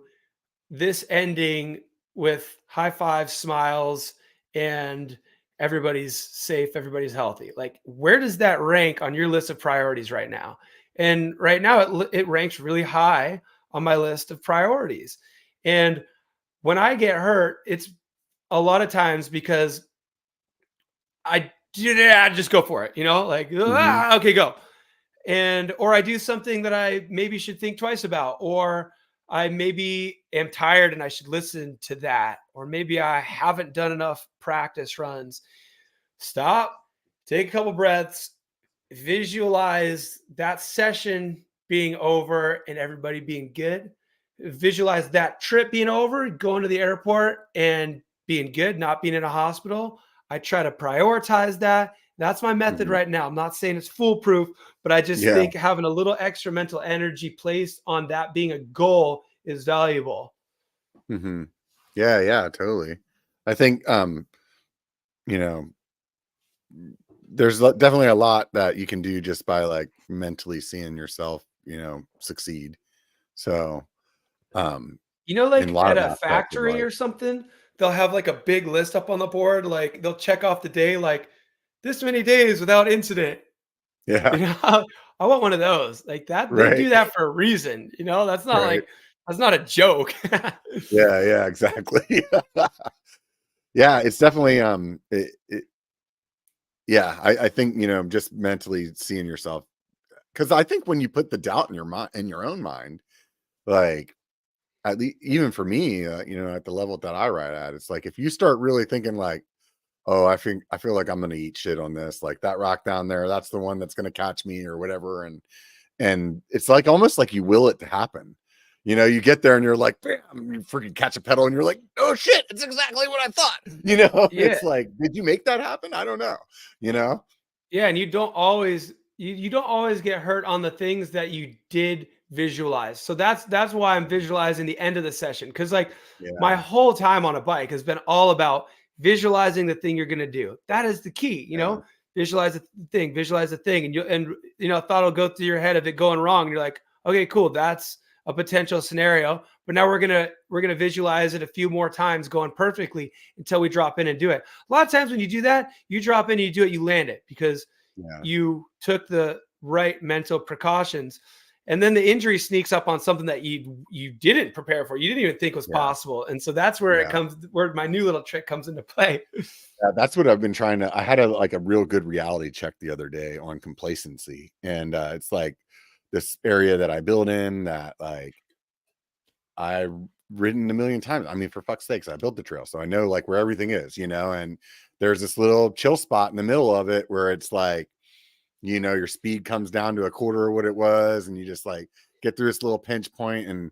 this ending with high five, smiles, and everybody's safe, everybody's healthy? Like, where does that rank on your list of priorities right now? And right now, it ranks really high on my list of priorities. And when I get hurt, it's a lot of times because I just go for it, like, Mhm. okay, go. Or I do something that I maybe should think twice about, or I maybe am tired and I should listen to that, or maybe I haven't done enough practice runs. Stop, take a couple breaths, visualize that session being over and everybody being good. Visualize that trip being over, going to the airport and being good, not being in a hospital. I try to prioritize that. That's my method Mhm. right now. I'm not saying it's foolproof, but I just Yeah. think having a little extra mental energy placed on that being a goal is valuable. Mhm. Yeah, yeah, totally. I think, you know, there's definitely a lot that you can do just by like mentally seeing yourself, succeed. So, um, in a Like lot at of a aspects of factory life. or something, they'll have like a big list up on the board. Like they'll check off the day, like this many days without incident. Yeah. You know, I want one of those. Like that, they Right. do that for a reason. That's not Right. like that's not a joke. Yeah. Yeah. Exactly. Yeah. It's definitely, yeah. I think, just mentally seeing yourself, because I think when you put the doubt in your mind, in your own mind, like, at least even for me, at the level that I ride at, it's like if you start really thinking like, oh, I feel like I'm gonna eat shit on this, like that rock down there, that's the one that's gonna catch me or whatever, and it's like almost like you will it to happen. You get there and you're like, bam, you freaking catch a pedal and you're like, oh shit, it's exactly what I thought. Yeah. It's like, did you make that happen? I don't know. You know? Yeah, and you don't always get hurt on the things that you did visualize. So that's why I'm visualizing the end of the session, cuz like my Yeah, whole time on a bike has been all about visualizing the thing you're going to do. That is the key, yeah. visualize the thing, and a thought will go through your head of it going wrong, and you're like, "Okay, cool, that's a potential scenario, but now we're going to visualize it a few more times going perfectly until we drop in and do it." A lot of times when you do that, you drop in, you do it, you land it because Yeah. you took the right mental precautions. And then the injury sneaks up on something that you didn't prepare for. You didn't even think was Yeah. possible. And so that's where Yeah. where my new little trick comes into play. Yeah, that's what I've been trying to. I had a real good reality check the other day on complacency, and it's like this area that I build in that like I've ridden a million times. I mean, for fuck's sakes, I built the trail, so I know like where everything is, and there's this little chill spot in the middle of it where it's like, your speed comes down to a quarter of what it was, and you just like get through this little pinch point, and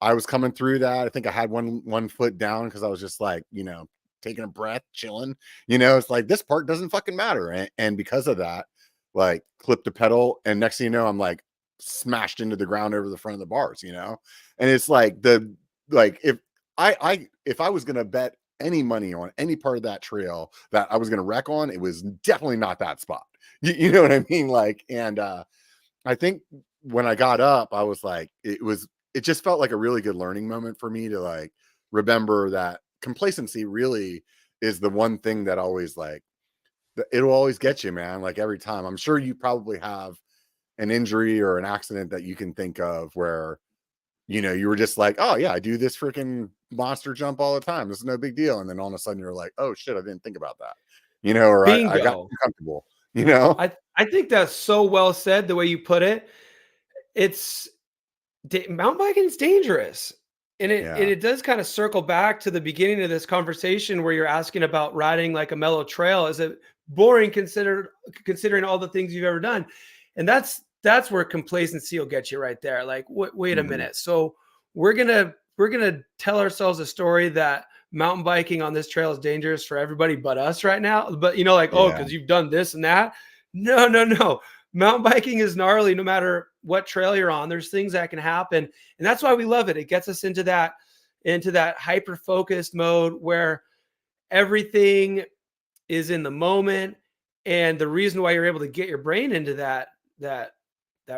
I was coming through that. I think I had one foot down because I was just like, you know, taking a breath, chilling. You know, it's like this part doesn't fucking matter. And because of that, like clipped the pedal, and next thing you know, I'm like smashed into the ground over the front of the bars, you know? And it's like if I was gonna bet any money on any part of that trail that I was gonna wreck on, it was definitely not that spot. You know what I mean? Like, and I think when I got up, I was like, it just felt like a really good learning moment for me to like remember that complacency really is the one thing that always like it'll always get you, man. Like every time. I'm sure you probably have an injury or an accident that you can think of where, you know, you were just like, oh yeah, I do this freaking monster jump all the time. This is no big deal. And then all of a sudden you're like, oh shit, I didn't think about that. You know, or I got Bingo. too comfortable, you know? I think that's so well said the way you put it. It's mountain biking is dangerous. And Yeah. it does kind of circle back to the beginning of this conversation where you're asking about riding like a mellow trail. Is it boring considering all the things you've ever done? And that's where complacency will get you right there. Like, wait a Mhm. minute. So we're gonna tell ourselves a story that mountain biking on this trail is dangerous for everybody but us right now. But you know, like, oh, Yeah. because you've done this and that. No, no, no. Mountain biking is gnarly no matter what trail you're on. There's things that can happen. And that's why we love it. It gets us into that hyper focused mode where everything is in the moment. And the reason why you're able to get your brain into that that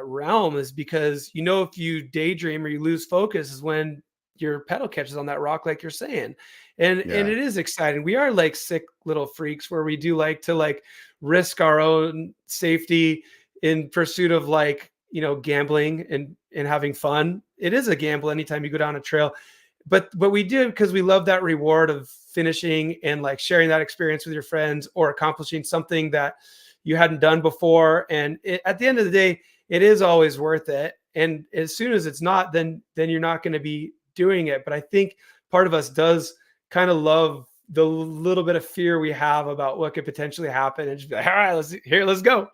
realm is because you know if you daydream or you lose focus is when your pedal catches on that rock, like you're saying. And Yeah. it is exciting. We are like sick little freaks where we do like to like risk our own safety in pursuit of like, you know, gambling and having fun. It is a gamble anytime you go down a trail, but we do it because we love that reward of finishing and like sharing that experience with your friends or accomplishing something that you hadn't done before. And at the end of the day, it is always worth it. And as soon as it's not, then you're not going to be doing it. But I think part of us does kind of love the little bit of fear we have about what could potentially happen and just be like, all right, let's go.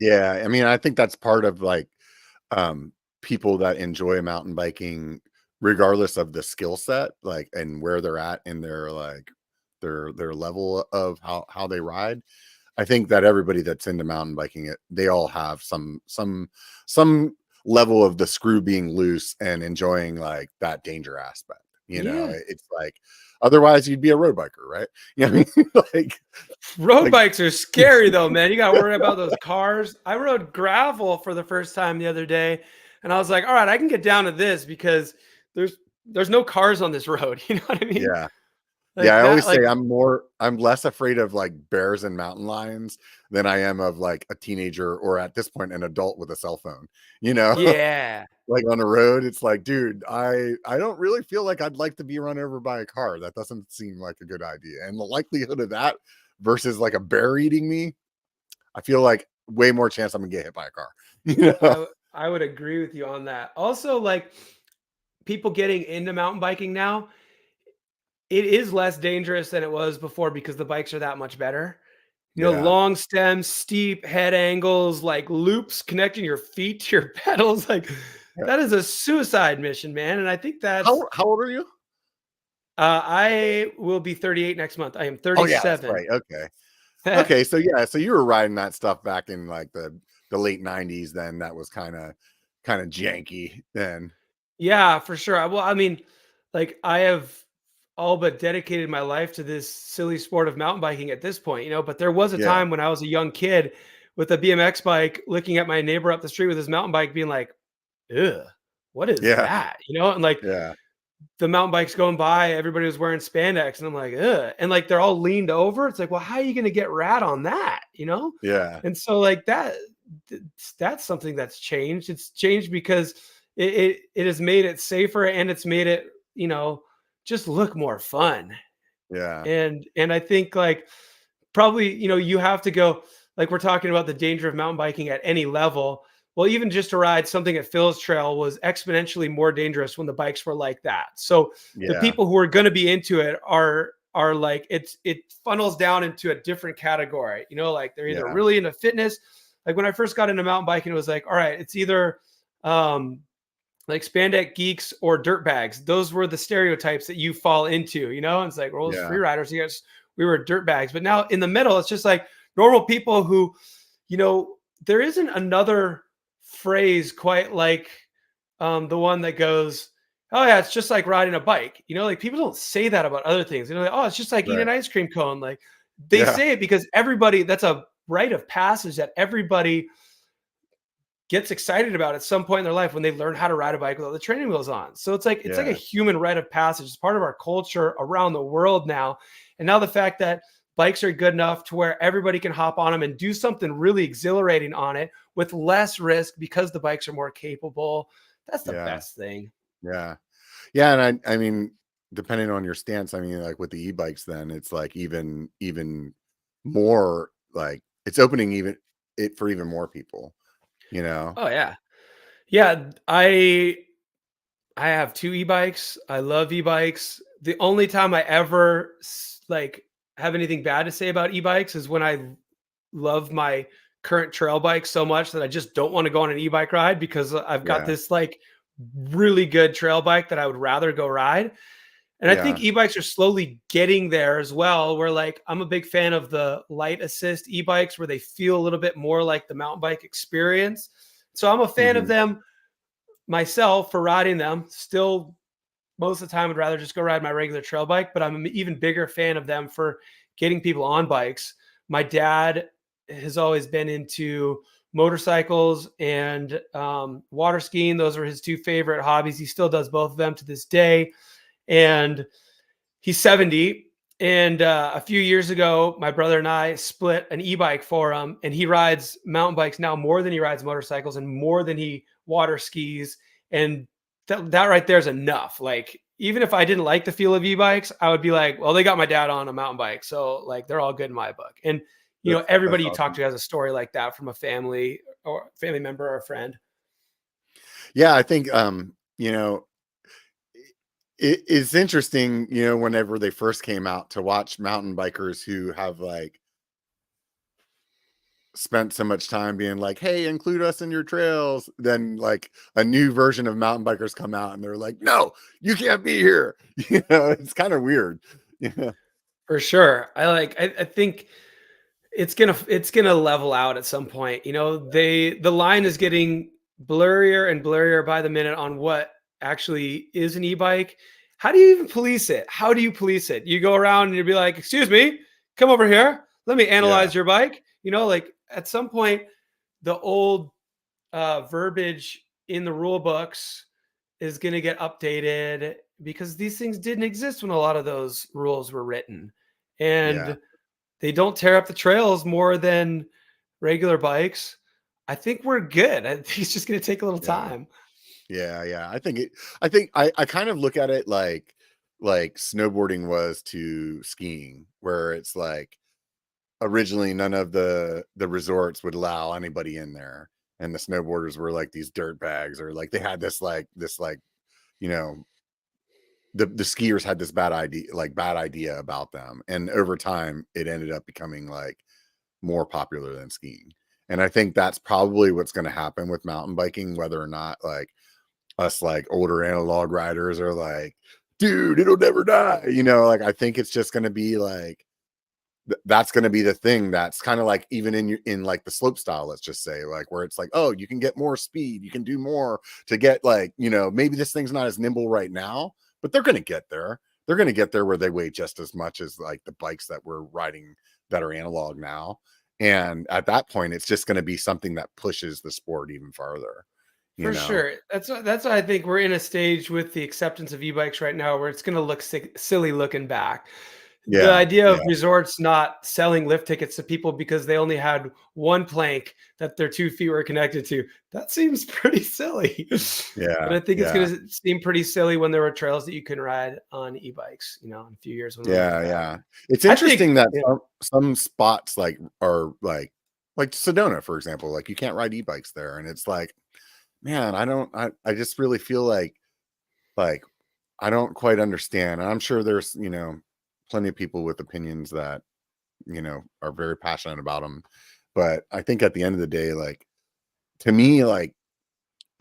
Yeah. I mean, I think that's part of like um people that enjoy mountain biking regardless of the skill set, like and where they're at in their like their level of how they ride. I think that everybody that's into mountain biking, they all have some level of the screw being loose and enjoying like that danger aspect. You know, Yeah. it's like otherwise you'd be a road biker, right? You know what I mean? Road like bikes are scary though, man. You got to worry about those cars. I rode gravel for the first time the other day, and I was like, all right, I can get down to this because there's there's no cars on this road. You know what I mean? yeah. Yeah, Like I that, always like say I'm less afraid of like bears and mountain lions than I am of like a teenager or at this point an adult with a cell phone. You know, yeah. like on the road, it's like, dude, I don't really feel like I'd like to be run over by a car. That doesn't seem like a good idea. And the likelihood of that versus like a bear eating me, I feel like way more chance I'm gonna get hit by a car. You know? I would agree with you on that. Also, like people getting into mountain biking now, it is less dangerous than it was before because the bikes are that much better. You know, Yeah. long stems, steep head angles, like loops connecting your feet to your pedals. Like Yeah. that is a suicide mission, man. And I think that's How old are you? I will be 38 next month. I am Oh yeah, that's 37. right. Okay. Okay, so yeah, so you were riding that stuff back in like the late 90s then that was kind of janky then. Yeah, for sure. Well, I mean, like I have all but dedicated my life to this silly sport of mountain biking at this point, you know, but there was a Yeah. time when I was a young kid with a BMX bike looking at my neighbor up the street with his mountain bike being like, "Ugh, what is Yeah. that?" You know, and like Yeah. the mountain bikes going by, everybody was wearing spandex and I'm like, "Ugh." And like they're all leaned over. It's like, "Well, how are you going to get rat on that?" You know? Yeah. And so like that's something that's changed. It's changed because it has made it safer and it's made it, you know, just look more fun. Yeah. And I think like probably, you know, you have to go like we're talking about the danger of mountain biking at any level. Well, even just to ride something at Phil's Trail was exponentially more dangerous when the bikes were like that. So the Yeah. people who are going to be into it are like it funnels down into a different category. You know, like they're either Yeah. really into fitness. Like when I first got into mountain biking, it was like, all right, it's either um like spandex geeks or dirt bags. Those were the stereotypes that you fall into, you know? And it's like, well, as free Yeah. riders, you guys, we were dirt bags. But now in the middle, it's just like normal people who, you know, there isn't another phrase quite like the one that goes, oh yeah, it's just like riding a bike. You know, like people don't say that about other things. You know, like, oh, it's just like eating Right. an ice cream cone. Like they Yeah. say it because everybody, that's a rite of passage that everybody gets excited about at some point in their life when they learn how to ride a bike without the training wheels on. So it's like a Yeah. human rite of passage. It's part of our culture around the world now. And now the fact that bikes are good enough to where everybody can hop on them and do something really exhilarating on it with less risk because the bikes are more capable. That's the Yeah. best thing. Yeah. Yeah. And I mean, depending on your stance, I mean, like with the e-bikes, then it's like even more like it's opening even it for even more people, you know? Oh yeah. Yeah, I have 2 e-bikes. I love e-bikes. The only time I ever like have anything bad to say about e-bikes is when I love my current trail bike so much that I just don't want to go on an e-bike ride because I've got Yeah. this like really good trail bike that I would rather go ride. And I think Yeah. e-bikes are slowly getting there as well. Where like I'm a big fan of the light assist e-bikes where they feel a little bit more like the mountain bike experience. So I'm a fan of Hmm. them myself for riding them. Still, most of the time, I'd rather just go ride my regular trail bike, but I'm an even bigger fan of them for getting people on bikes. My dad has always been into motorcycles and water skiing. Those are his 2 favorite hobbies. He still does both of them to this day. And he's 70. And a few years ago, my brother and I split an e-bike for him, and he rides mountain bikes now more than he rides motorcycles and more than he water skis. And that right there is enough. Like, even if I didn't like the feel of e-bikes, I would be like, well, they got my dad on a mountain bike. So like they're all good in my book. And you know, That's everybody you talk awesome. to has a story like that from a family or family member or a friend. Yeah, I think it's interesting, whenever they first came out to watch mountain bikers who have like spent so much time being like, "Hey, include us in your trails." Then like a new version of mountain bikers come out and they're like, "No, you can't be here." It's kind of weird. Yeah. For sure. I think it's gonna level out at some point. You know, the line is getting blurrier and blurrier by the minute on what actually is an e-bike. How do you even police it? How do you police it? You go around and you'd be like, excuse me, come over here. Let me Yeah. analyze your bike. You know, like at some point, the old verbiage in the rule books is going to get updated because these things didn't exist when a lot of those rules were written. Yeah. And they don't tear up the trails more than regular bikes. I think we're good. I think it's just going to take a little Yeah. time. Yeah. Yeah. I think I kind of look at it like snowboarding was to skiing, where it's like originally none of the resorts would allow anybody in there, and the snowboarders were like these dirt bags, or like they had this like you know the skiers had this bad idea about them, and over time it ended up becoming like more popular than skiing. And I think that's probably what's going to happen with mountain biking, whether or not like us like older analog riders are like, dude, it'll never die, like I think it's just going to be like that's going to be the thing. That's kind of like even in like the slope style, let's just say, like where it's like, oh, you can get more speed, you can do more to get like, maybe this thing's not as nimble right now, but they're going to get there. They're going to get there where they weigh just as much as like the bikes that we're riding that are analog now. And at that point it's just going to be something that pushes the sport even farther, you For know. sure. That's why I think we're in a stage with the acceptance of e-bikes right now where it's going to look silly looking back. The Yeah. idea of Yeah. resorts not selling lift tickets to people because they only had one plank that their 2 feet were connected to, that seems pretty silly. But Yeah. I think it's Yeah. going to seem pretty silly when there were trails that you can ride on e-bikes, you know, in a few years when those are Yeah, back. yeah. It's I think, interesting that yeah, some spots like are like Sedona, for example, like you can't ride e-bikes there. And it's like, man, I just really feel like I don't quite understand. And I'm sure there's, plenty of people with opinions that, are very passionate about them. But I think at the end of the day, like to me, like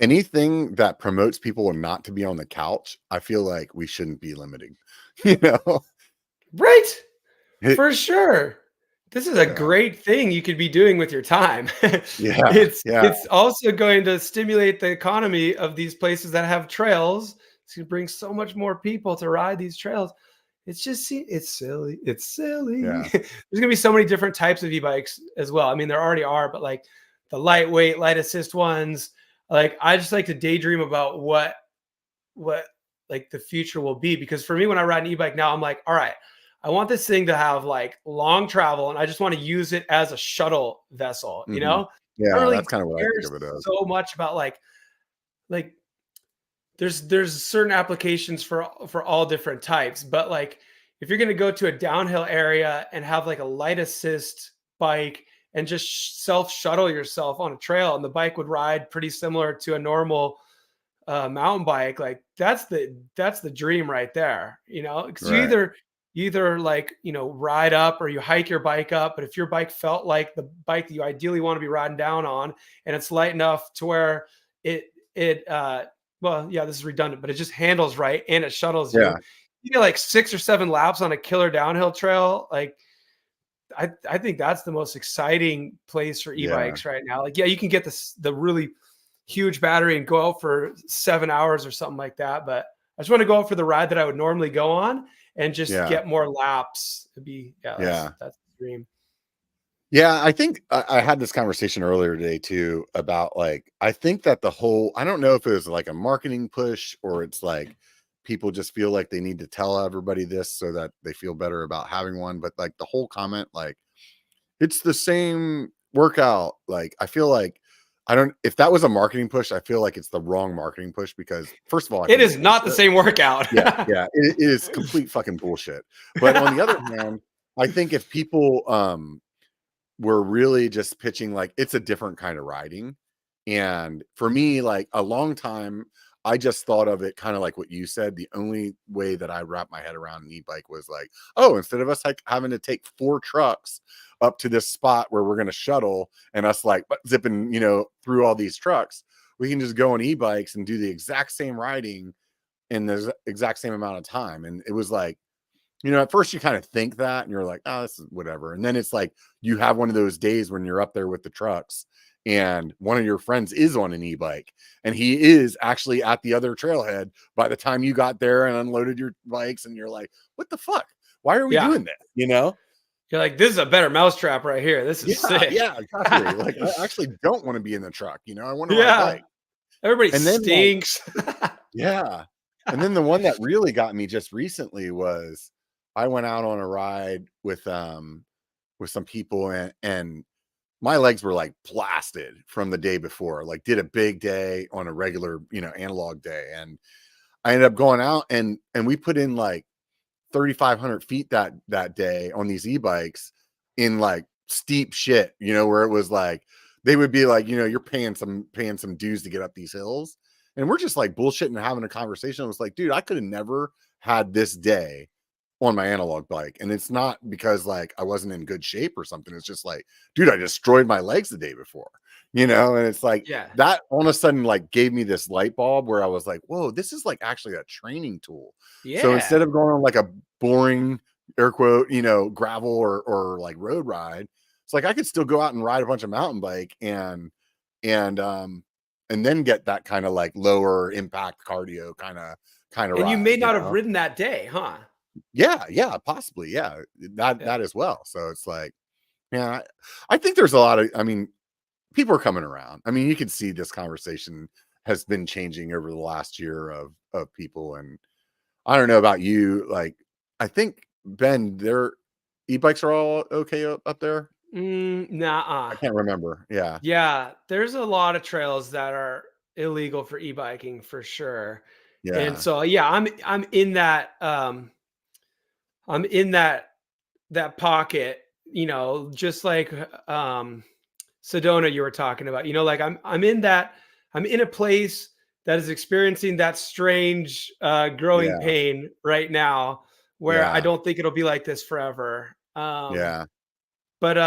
anything that promotes people not to be on the couch, I feel like we shouldn't be limiting, you know? Right. It, For sure. This is a yeah. great thing you could be doing with your time. Yeah. It's Yeah. it's also going to stimulate the economy of these places that have trails. It's gonna bring so much more people to ride these trails. It's just it's silly. It's silly. Yeah. There's gonna be so many different types of e-bikes as well. I mean, there already are, but like the lightweight, light assist ones, like I just like to daydream about what like the future will be. Because for me, when I ride an e-bike now, I'm like, all right, I want this thing to have like long travel, and I just want to use it as a shuttle vessel. Hmm. I don't Yeah. really That's kind of what I care think of it as. so much about like there's certain applications for all different types, but like if you're going to go to a downhill area and have like a light assist bike and just self shuttle yourself on a trail, and the bike would ride pretty similar to a normal mountain bike, like that's the dream right there. Because Right. you either like ride up or you hike your bike up. But if your bike felt like the bike that you ideally want to be riding down on, and it's light enough to where it well, yeah, this is redundant, but it just handles right and it shuttles you, Yeah. you get like 6 or 7 laps on a killer downhill trail. Like I think that's the most exciting place for Yeah. e-bikes right now. Like, yeah, you can get the really huge battery and go out for 7 hours or something like that. But I just want to go out for the ride that I would normally go on and just Yeah. get more laps. Yeah, Yeah. that's the dream. Yeah, I think I had this conversation earlier today too about like I think that I don't know if it was like a marketing push or it's like people just feel like they need to tell everybody this so that they feel better about having one. But like the whole comment, like it's the same workout. Like I feel like I don't if that was a marketing push, I feel like it's the wrong marketing push because first of all, I It think it's is not the bullshit. same workout. Yeah, yeah, it is complete fucking bullshit. But on the other hand, I think if people we're really just pitching like it's a different kind of riding. And for me, like a long time, I just thought of it kind of like what you said. The only way that I wrap my head around an e-bike was like, oh, instead of us like having to take 4 trucks up to this spot where we're going to shuttle and us like zipping, through all these trucks, we can just go on e-bikes and do the exact same riding in the exact same amount of time. And it was like, at first you kind of think that and you're like, oh, this is whatever. And then it's like you have one of those days when you're up there with the trucks and one of your friends is on an e-bike and he is actually at the other trailhead by the time you got there and unloaded your bikes. And you're like, what the fuck? Why are we Yeah. doing this? You're like, this is a better mousetrap right here. This is Yeah, sick. yeah, exactly. Like I actually don't want to be in the truck. I want to ride a Yeah. bike. Everybody And then like, stinks. yeah. And then the one that really got me just recently was I went out on a ride with some people and my legs were like blasted from the day before. Like did a big day on a regular, analog day. And I ended up going out and we put in like 3,500 feet that day on these e-bikes in like steep shit, where it was like they would be like, you're paying some dues to get up these hills. And we're just like bullshitting and having a conversation. I was like, dude, I could have never had this day on my analog bike. And it's not because like I wasn't in good shape or something. It's just like, dude, I destroyed my legs the day before, and it's like Yeah. that all of a sudden like gave me this light bulb where I was like, whoa, this is like actually a training tool. So Yeah. instead of going on like a boring air quote, gravel or like road ride, it's like I could still go out and ride a bunch of mountain bike and then get that kind of like lower impact cardio kind of And you ride, may not have ridden that day, huh? Yeah, possibly. Yeah, that Yeah. that as well. So it's like, yeah, I think there's a lot of, people are coming around. I mean, you can see this conversation has been changing over the last year of people. And I don't know about you. Like, I think Ben, their e-bikes are all okay up there. Nah. I can't remember. Yeah, Yeah, there's a lot of trails that are illegal for e-biking for sure. And yeah, so yeah, I'm in that pocket, just like Sedona you were talking about. Like I'm in a place that is experiencing that strange growing yeah, pain right now where I yeah, don't think it'll be like this forever. yeah, But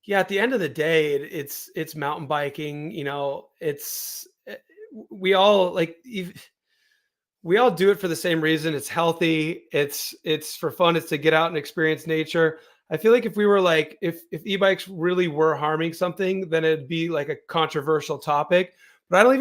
Yeah, at the end of the day, it's mountain biking. You know, we all like we all do it for the same reason. It's healthy. It's for fun. It's to get out and experience nature. I feel like if we were like if e-bikes really were harming something, then it'd be like a controversial topic. But I don't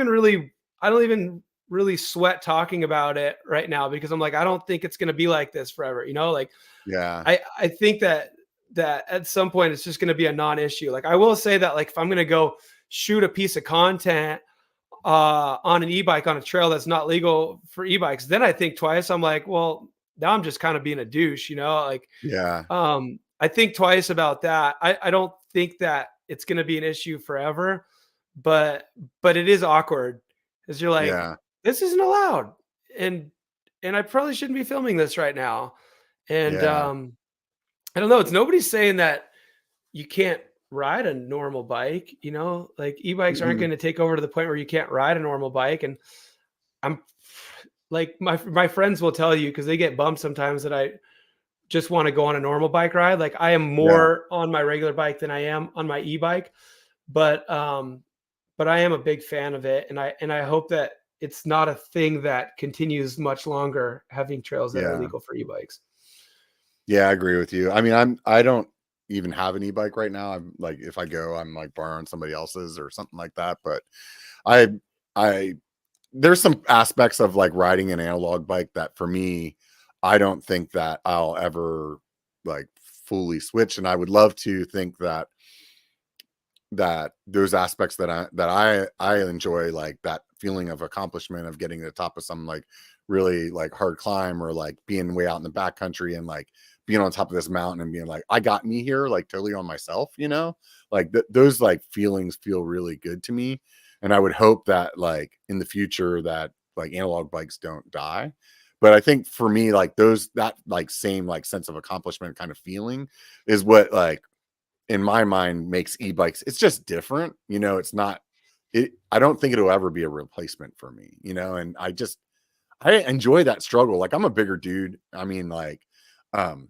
even really sweat talking about it right now because I'm like I don't think it's going to be like this forever. You know, like Yeah. I think that at some point it's just going to be a non-issue. Like I will say that like if I'm going to go shoot a piece of content on an e-bike on a trail that's not legal for e-bikes, then I think twice. I'm like, well, now I'm just kind of being a douche, you know? Like Yeah. I think twice about that. I don't think that it's going to be an issue forever, but it is awkward because you're like, Yeah. this isn't allowed, and I probably shouldn't be filming this right now. And Yeah. I don't know. It's nobody's saying that you can't ride a normal bike. You know, like e-bikes aren't Mhm. going to take over to the point where you can't ride a normal bike. And I'm like my friends will tell you because they get bummed sometimes that I just want to go on a normal bike ride. Like I am Yeah. more on my regular bike than I am on my e-bike, but I am a big fan of it, and I hope that it's not a thing that continues much longer. Having trails that are Yeah. legal for e-bikes. Yeah, I agree with you. I mean, I don't even have an e-bike right now. I'm like, if I go, I'm like borrowing somebody else's or something like that. But I I there's some aspects of like riding an analog bike that for me, I don't think that I'll ever like fully switch. And I would love to think that those aspects that I enjoy, like that feeling of accomplishment of getting to the top of some like really like hard climb, or like being way out in the backcountry and like being on top of this mountain and being like, I got me here, like totally on myself, you know, like those like feelings feel really good to me. And I would hope that like in the future that like analog bikes don't die. But I think for me, like that like same like sense of accomplishment kind of feeling is what like in my mind makes e-bikes, it's just different, you know. It's not it I don't think it'll ever be a replacement for me, you know. And I enjoy that struggle. Like I'm a bigger dude. I mean, like um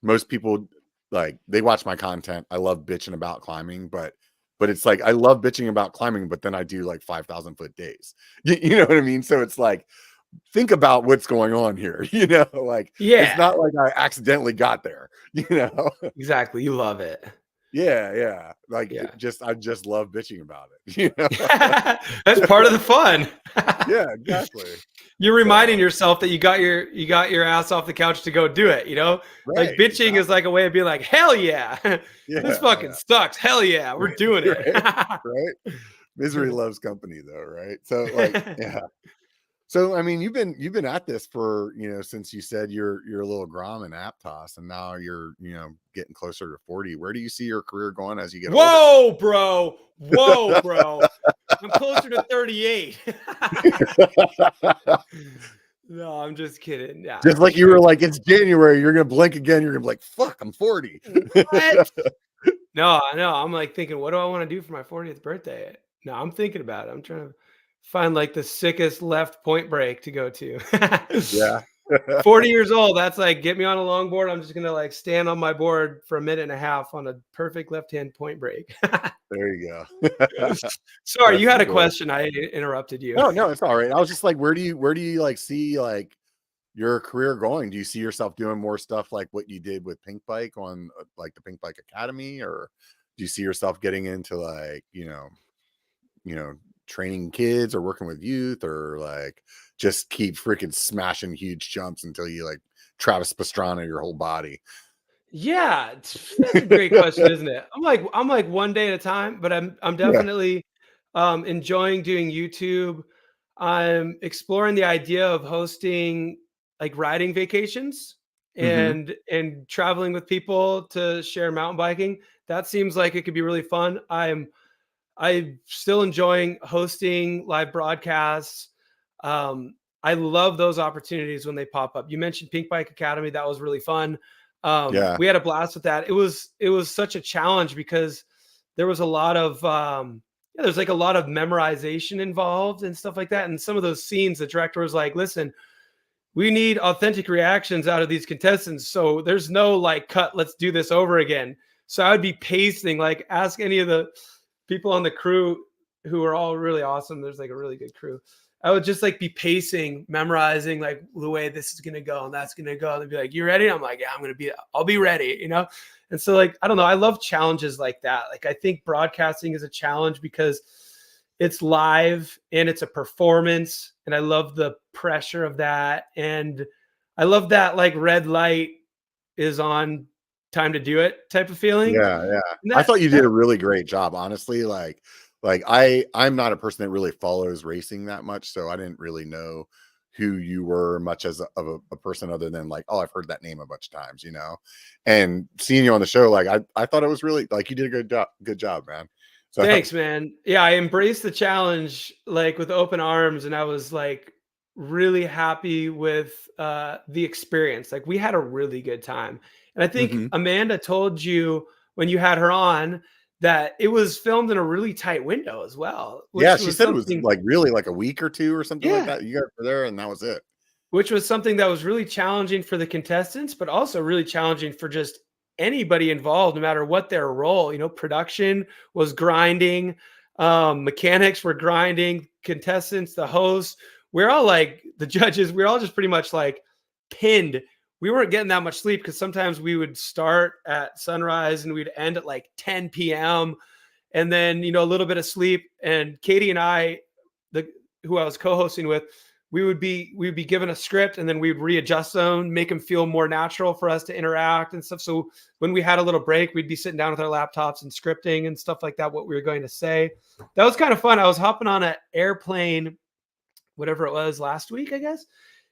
most people, like they watch my content. I love bitching about climbing, but it's like I love bitching about climbing, but then I do like 5,000 foot days. You know what I mean? So it's like, think about what's going on here, you know, like it's Yeah, not like I accidentally got there, you know. exactly. You love it. Yeah, yeah. Like Yeah. I just love bitching about it, you know? That's part of the fun. Yeah, exactly. You're reminding So, yourself that you got your ass off the couch to go do it, you know? Like right, bitching is exactly. like a way of being like, "Hell yeah. This Yeah, fucking yeah. sucks. Hell yeah, we're doing it." Right, right. Misery loves company though, right? So like, yeah. So I mean, you've been at this for, you know, since you said you're a little Grom and Aptos, and now you're, you know, getting closer to 40. Where do you see your career going as you get older? Whoa, bro. Whoa, bro. I'm closer to 38. No, I'm just kidding. Yeah, Just for like you sure. were like, it's January, you're gonna blink again, you're gonna be like, fuck, I'm 40. What? No, I know. I'm like thinking, what do I want to do for my 40th birthday? No, I'm thinking about it. I'm trying to find like the sickest left point break to go to. Yeah. 40 years old. That's like, get me on a longboard. I'm just going to like stand on my board for a minute and a half on a perfect left hand point break. There you go. Sorry, That's you the had a goal. question. I interrupted you. No, no, it's all right. I was just like, where do you like see like your career going? Do you see yourself doing more stuff like what you did with Pink Bike on like the Pink Bike Academy, or do you see yourself getting into like, you know, training kids or working with youth, or like just keep freaking smashing huge jumps until you like Travis Pastrana your whole body? Yeah, that's a great question, isn't it? I'm like one day at a time, but I'm Yeah. definitely enjoying doing YouTube. I'm exploring the idea of hosting like riding vacations Hmm. and traveling with people to share mountain biking. That seems like it could be really fun. I'm still enjoying hosting live broadcasts. Um, I love those opportunities when they pop up. You mentioned Pink Bike Academy. That was really fun. Yeah. We had a blast with that. It was such a challenge because there was a lot of yeah, there's like a lot of memorization involved and stuff like that. And some of those scenes, the director was like, "Listen, we need authentic reactions out of these contestants. So there's no like cut. Let's do this over again." So I would be pacing, like ask any of the people on the crew who are all really awesome. There's like a really good crew. I would just like be pacing, memorizing like the way this is gonna go and that's gonna go. And they'd be like, "You ready?" I'm like, "Yeah, I'll be ready," you know? And so like, I don't know, I love challenges like that. Like I think broadcasting is a challenge because it's live and it's a performance. And I love the pressure of that. And I love that like red light is on, time to do it type of feeling. Yeah, yeah. And I that, thought you did that a really great job, honestly. Like I'm not a person that really follows racing that much, so I didn't really know who you were much as a person other than like, oh, I've heard that name a bunch of times, you know. And seeing you on the show, like I thought it was really like you did a good job, man. So Thanks, man. Yeah, I embraced the challenge like with open arms, and I was like really happy with the experience. Like we had a really good time. And I think mhm. Amanda told you when you had her on that it was filmed in a really tight window as well, Yeah, which she was said it was something, like really like a week or two or something like yeah, that. You guys were there and that was it. which was something that was really challenging for the contestants, but also really challenging for just anybody involved, no matter what their role. You know, production was grinding, mechanics were grinding, contestants, the hosts, we're all like the judges, we're all just pretty much like pinned. We weren't getting that much sleep because sometimes we would start at sunrise and we'd end at like 10 p.m. and then, you know, a little bit of sleep. And Katie and I, the who I was co-hosting with, we'd be given a script and then we'd readjust them, make them feel more natural for us to interact and stuff. So when we had a little break, we'd be sitting down with our laptops and scripting and stuff like that, what we were going to say. That was kind of fun. I was hopping on an airplane, whatever it was, last week, I guess.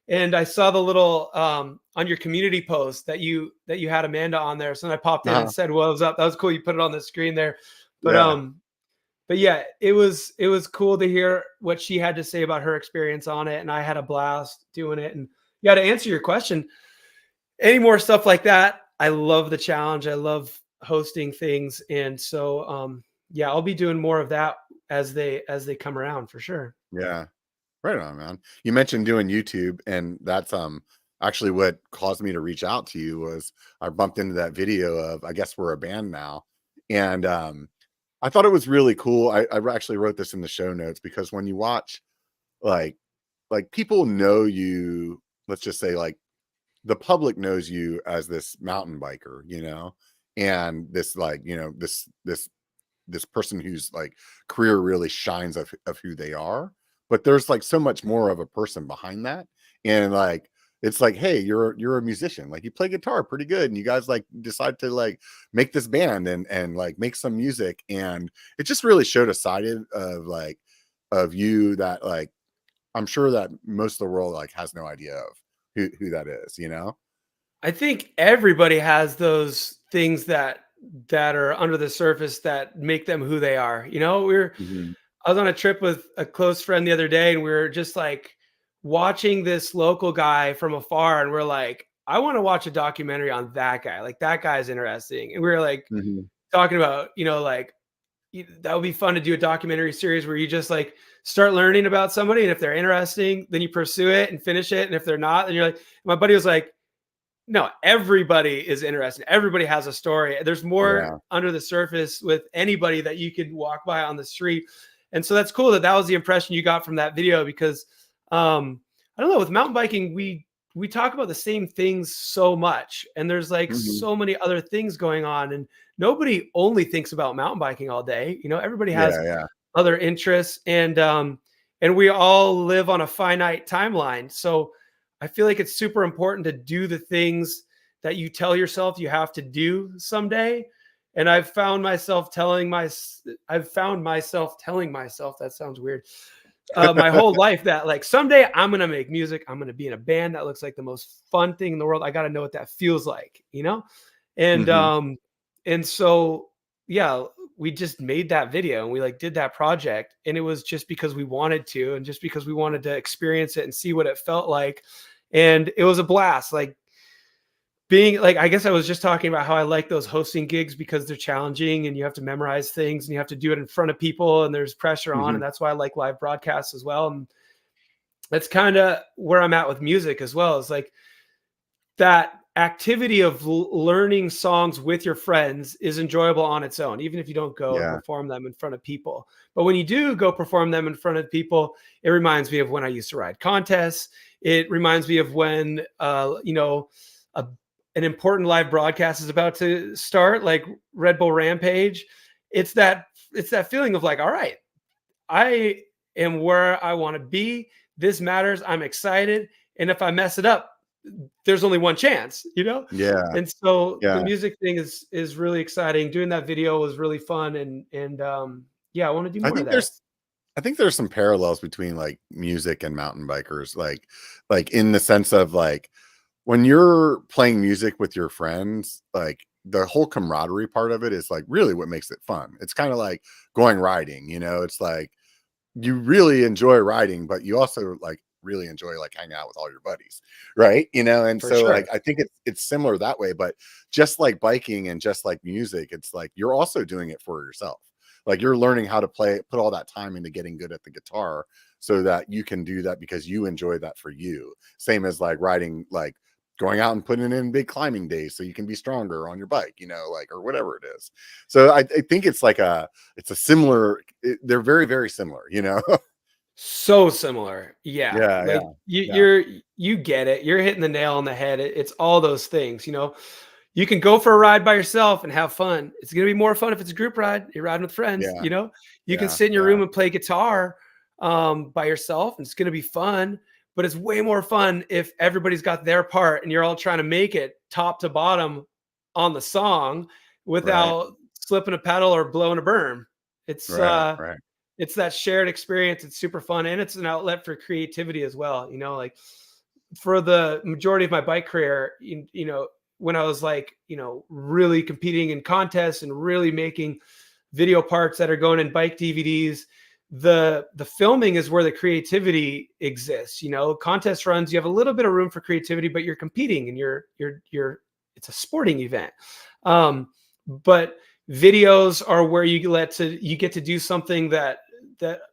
And I saw the little on your community post that you had Amanda on there. So then I popped in and Uh-huh. said, "Well, it was up." That was cool. You put it on the screen there. But Yeah. yeah, it was cool to hear what she had to say about her experience on it, and I had a blast doing it. And yeah, to answer your question, any more stuff like that, I love the challenge. I love hosting things, and so yeah, I'll be doing more of that as they come around for sure. Yeah. Right on, man. You mentioned doing YouTube, and that's actually what caused me to reach out to you was I bumped into that video of I guess we're a band now. And I thought it was really cool. I actually wrote this in the show notes because when you watch like people know you, let's just say like the public knows you as this mountain biker, you know, and this like, you know, this person whose like career really shines of who they are, but there's like so much more of a person behind that. And like it's like, hey, you're a musician, like you play guitar pretty good, and you guys like decide to like make this band and like make some music, and it just really showed a side of you that like I'm sure that most of the world like has no idea of who that is, you know. I think everybody has those things that are under the surface that make them who they are. You know, Mhm. I was on a trip with a close friend the other day, and we were just like watching this local guy from afar, and we're like, I want to watch a documentary on that guy. Like that guy's interesting. And we were like Mhm. talking about, you know, like that would be fun to do a documentary series where you just like start learning about somebody, and if they're interesting, then you pursue it and finish it. And if they're not, then you're like, my buddy was like, no, everybody is interested. Everybody has a story. There's more Yeah. under the surface with anybody that you could walk by on the street. And so that's cool that that was the impression you got from that video because I don't know, with mountain biking, we talk about the same things so much, and there's like Mhm. so many other things going on, and nobody only thinks about mountain biking all day. You know, everybody has Yeah, yeah. other interests, and we all live on a finite timeline. So I feel like it's super important to do the things that you tell yourself you have to do someday. And I've found myself telling myself, that sounds weird, my whole life, that like someday I'm gonna make music, I'm gonna be in a band. That looks like the most fun thing in the world. I got to know what that feels like, you know. And Mhm. and so yeah, we just made that video and we like did that project, and it was just because we wanted to, and just because we wanted to experience it and see what it felt like. And it was a blast. Like being like, I guess I was just talking about how I like those hosting gigs because they're challenging and you have to memorize things and you have to do it in front of people and there's pressure on. Mhm. And that's why I like live broadcasts as well. And that's kind of where I'm at with music as well. It's like that activity of learning songs with your friends is enjoyable on its own, even if you don't go and Yeah. perform them in front of people. But when you do go perform them in front of people, it reminds me of when I used to ride contests. It reminds me of when, a, an important live broadcast is about to start, like Red Bull Rampage. It's that feeling of like, all right, I am where I want to be. This matters. I'm excited. And if I mess it up, there's only one chance, you know? Yeah. And so the Yeah. music thing is really exciting. Doing that video was really fun. And yeah, I want to do I more of think that. there's I think there's some parallels between like music and mountain bikers, like in the sense of like when you're playing music with your friends, like the whole camaraderie part of it is like really what makes it fun. It's kind of like going riding, it's like you really enjoy riding, but you also like really enjoy like hanging out with all your buddies, right? And For so like sure. I think it's similar that way, but just like biking and just like music, it's like you're also doing it for yourself. Like you're learning how to play, put all that time into getting good at the guitar so that you can do that because you enjoy that for you. Same as like riding, like going out and putting in big climbing days so you can be stronger on your bike, like, or whatever it is. So I think it's a similar, they're very, very similar. So similar. Yeah. Yeah, Like yeah, yeah, you get it. You're hitting the nail on the head. It's all those things, You can go for a ride by yourself and have fun. It's going to be more fun if it's a group ride. You're riding with friends, yeah, You can yeah, sit in your yeah, room and play guitar by yourself, and it's going to be fun. But it's way more fun if everybody's got their part and you're all trying to make it top to bottom on the song right, without slipping a pedal or blowing a berm. It's right, right. it's that shared experience. It's super fun, and it's an outlet for creativity as well. Like for the majority of my bike career, when I was like, really competing in contests and really making video parts that are going in bike DVDs, the filming is where the creativity exists. Contest runs, you have a little bit of room for creativity, but you're competing and you're it's a sporting event. But videos are where you get to do something that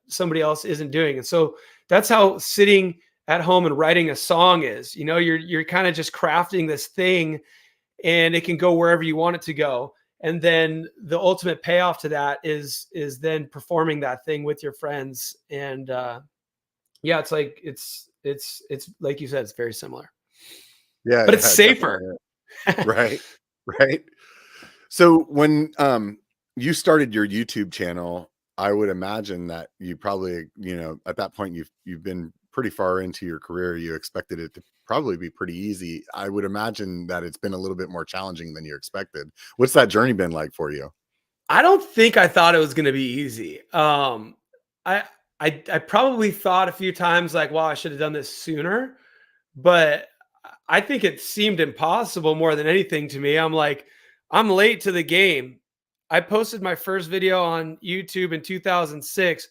somebody else isn't doing. And so that's how sitting at home and writing a song is. You're kind of just crafting this thing, and it can go wherever you want it to go. And then the ultimate payoff to that is then performing that thing with your friends. And yeah, it's like it's like you said, it's very similar, Yeah, but it's yeah, safer. definitely. Right, right. So when you started your YouTube channel, I would imagine that you probably, at that point you've been pretty far into your career. You expected it to probably be pretty easy. I would imagine that it's been a little bit more challenging than you expected. What's that journey been like for you? I don't think I thought it was going to be easy. I, I probably thought a few times like, wow, I should have done this sooner, but I think it seemed impossible more than anything to me. I'm like, I'm late to the game. I posted my first video on YouTube in 2006,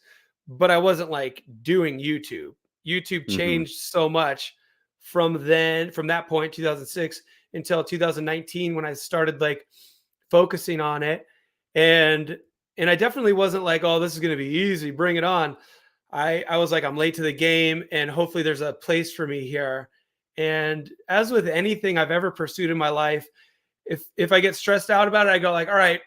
but I wasn't like doing YouTube. YouTube Hmm. changed so much from that point, 2006 until 2019, when I started like focusing on it. And I definitely wasn't like, oh, this is going to be easy, bring it on. I was like, I'm late to the game, and hopefully there's a place for me here. And as with anything I've ever pursued in my life, if I get stressed out about it, I go like, all right,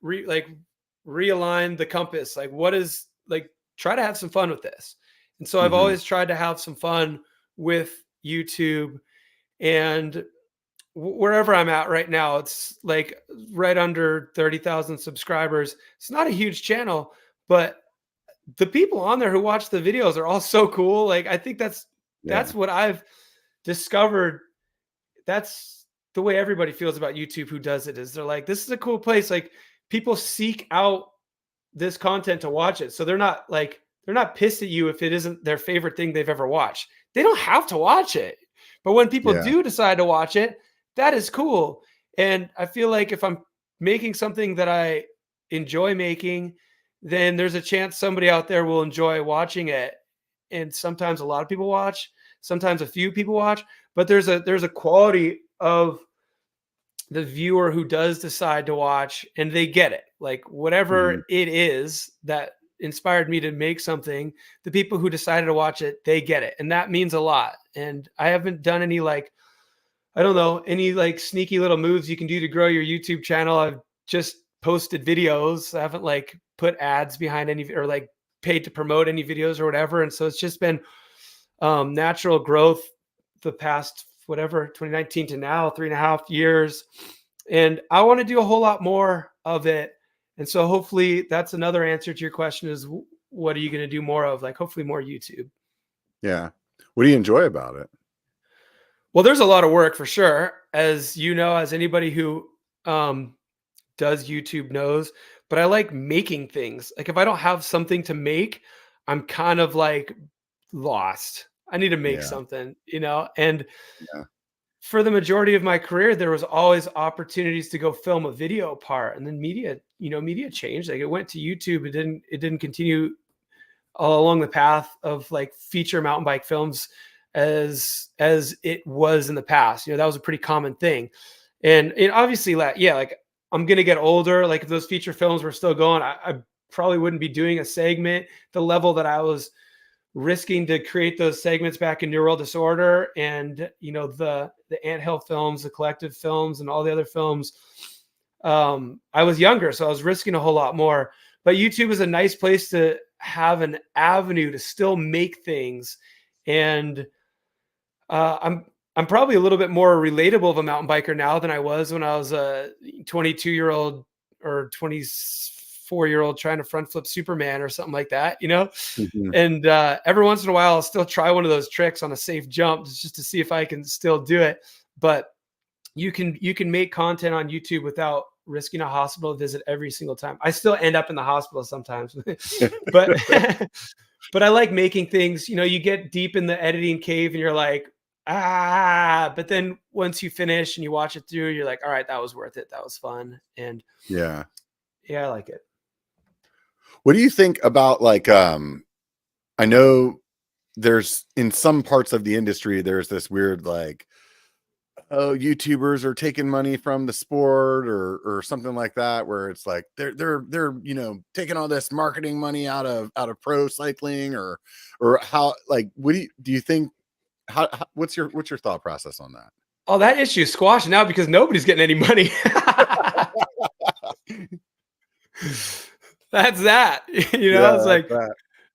realign the compass. Like, what is like, try to have some fun with this. And so I've Hmm. always tried to have some fun with YouTube. And wherever I'm at right now, it's like right under 30,000 subscribers. It's not a huge channel, but the people on there who watch the videos are all so cool. Like, I think Yeah, that's what I've discovered. That's the way everybody feels about YouTube who does it, is they're like, this is a cool place. Like, people seek out this content to watch it. So they're not pissed at you if it isn't their favorite thing they've ever watched. They don't have to watch it. But when people yeah, do decide to watch it, that is cool. And I feel like if I'm making something that I enjoy making, then there's a chance somebody out there will enjoy watching it. And sometimes a lot of people watch, sometimes a few people watch, but there's a quality of the viewer who does decide to watch, and they get it. Like, whatever hmm, it is that inspired me to make something, the people who decided to watch it, they get it. And that means a lot. And I haven't done any like I don't know, any like sneaky little moves you can do to grow your YouTube channel. I've just posted videos. I haven't like put ads behind any or like paid to promote any videos or whatever. And so it's just been natural growth the past whatever 2019 to now 3.5 years. And I want to do a whole lot more of it. And so hopefully that's another answer to your question is what are you going to do more of? Like hopefully more YouTube. Yeah. What do you enjoy about it? Well, there's a lot of work for sure, as you know, as anybody who does YouTube knows. But I like making things. Like if I don't have something to make, I'm kind of like lost. I need to make Yeah. something, you know. And Yeah. for the majority of my career, there was always opportunities to go film a video part, and then media, media changed. Like it went to YouTube. It didn't continue all along the path of like feature mountain bike films as it was in the past. That was a pretty common thing. And obviously like I'm gonna get older. Like if those feature films were still going, I probably wouldn't be doing a segment the level that I was risking to create those segments back in Neural Disorder and the Anthill films, the Collective films, and all the other films. I was younger, so I was risking a whole lot more. But YouTube is a nice place to have an avenue to still make things. And I'm probably a little bit more relatable of a mountain biker now than I was when I was a 22-year-old or 24-year-old trying to front flip Superman or something like that, Mhm. And every once in a while, I'll still try one of those tricks on a safe jump just to see if I can still do it. But you can make content on YouTube without risking a hospital visit every single time. I still end up in the hospital sometimes, but but I like making things. You get deep in the editing cave and you're like, but then once you finish and you watch it through, you're like, all right, that was worth it. That was fun. And Yeah. yeah, I like it. What do you think about like I know there's in some parts of the industry there's this weird like, oh, YouTubers are taking money from the sport or something like that, where it's like they're taking all this marketing money out of pro cycling or how, like, what do you think, how what's your thought process on that? Oh, that issue is squashed now because nobody's getting any money. That's that. Yeah, It's that's like, that.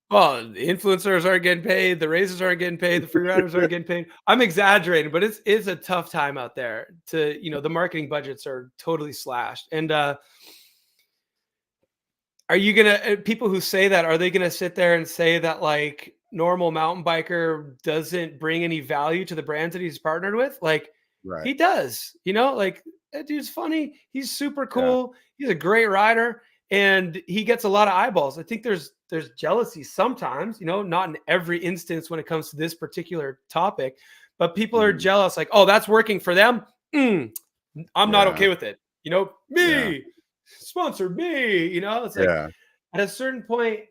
well, the influencers aren't getting paid, the racers aren't getting paid, the free riders aren't getting paid. I'm exaggerating, but it's a tough time out there to, the marketing budgets are totally slashed. And are you gonna people who say that, are they gonna sit there and say that like normal mountain biker doesn't bring any value to the brands that he's partnered with? Like Right. he does, like that dude's funny, he's super Yeah. cool, he's a great rider, and he gets a lot of eyeballs. I think there's jealousy sometimes, not in every instance when it comes to this particular topic, but people are Mhm. jealous, like, oh, that's working for them. I'm not Yeah. okay with it. Yeah. Me, sponsor me, it's like Yeah. at a certain point,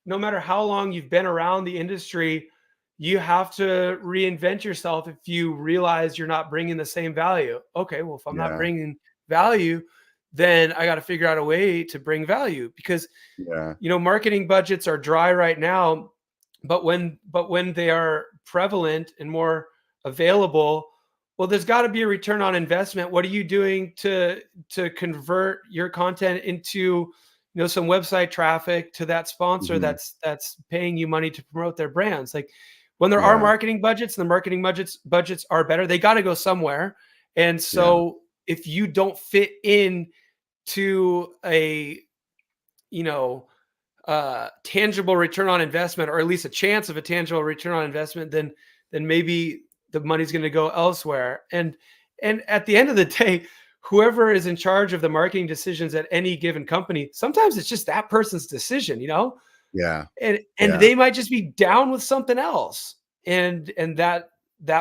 no matter how long you've been around the industry, you have to reinvent yourself if you realize you're not bringing the same value. Okay, well, if I'm not Yeah. bringing value, then I got to figure out a way to bring value because Yeah. marketing budgets are dry right now, but when they are prevalent and more available, well, there's got to be a return on investment. What are you doing to convert your content into some website traffic to that sponsor Mhm. that's paying you money to promote their brands? Like when there are Yeah. marketing budgets and the marketing budgets are better, they got to go somewhere. And Yeah. so if you don't fit in to a you know tangible return on investment, or at least a chance of a tangible return on investment, then maybe the money's going to go elsewhere. And at the end of the day, whoever is in charge of the marketing decisions at any given company, sometimes it's just that person's decision, Yeah. and Yeah. they might just be down with something else, and that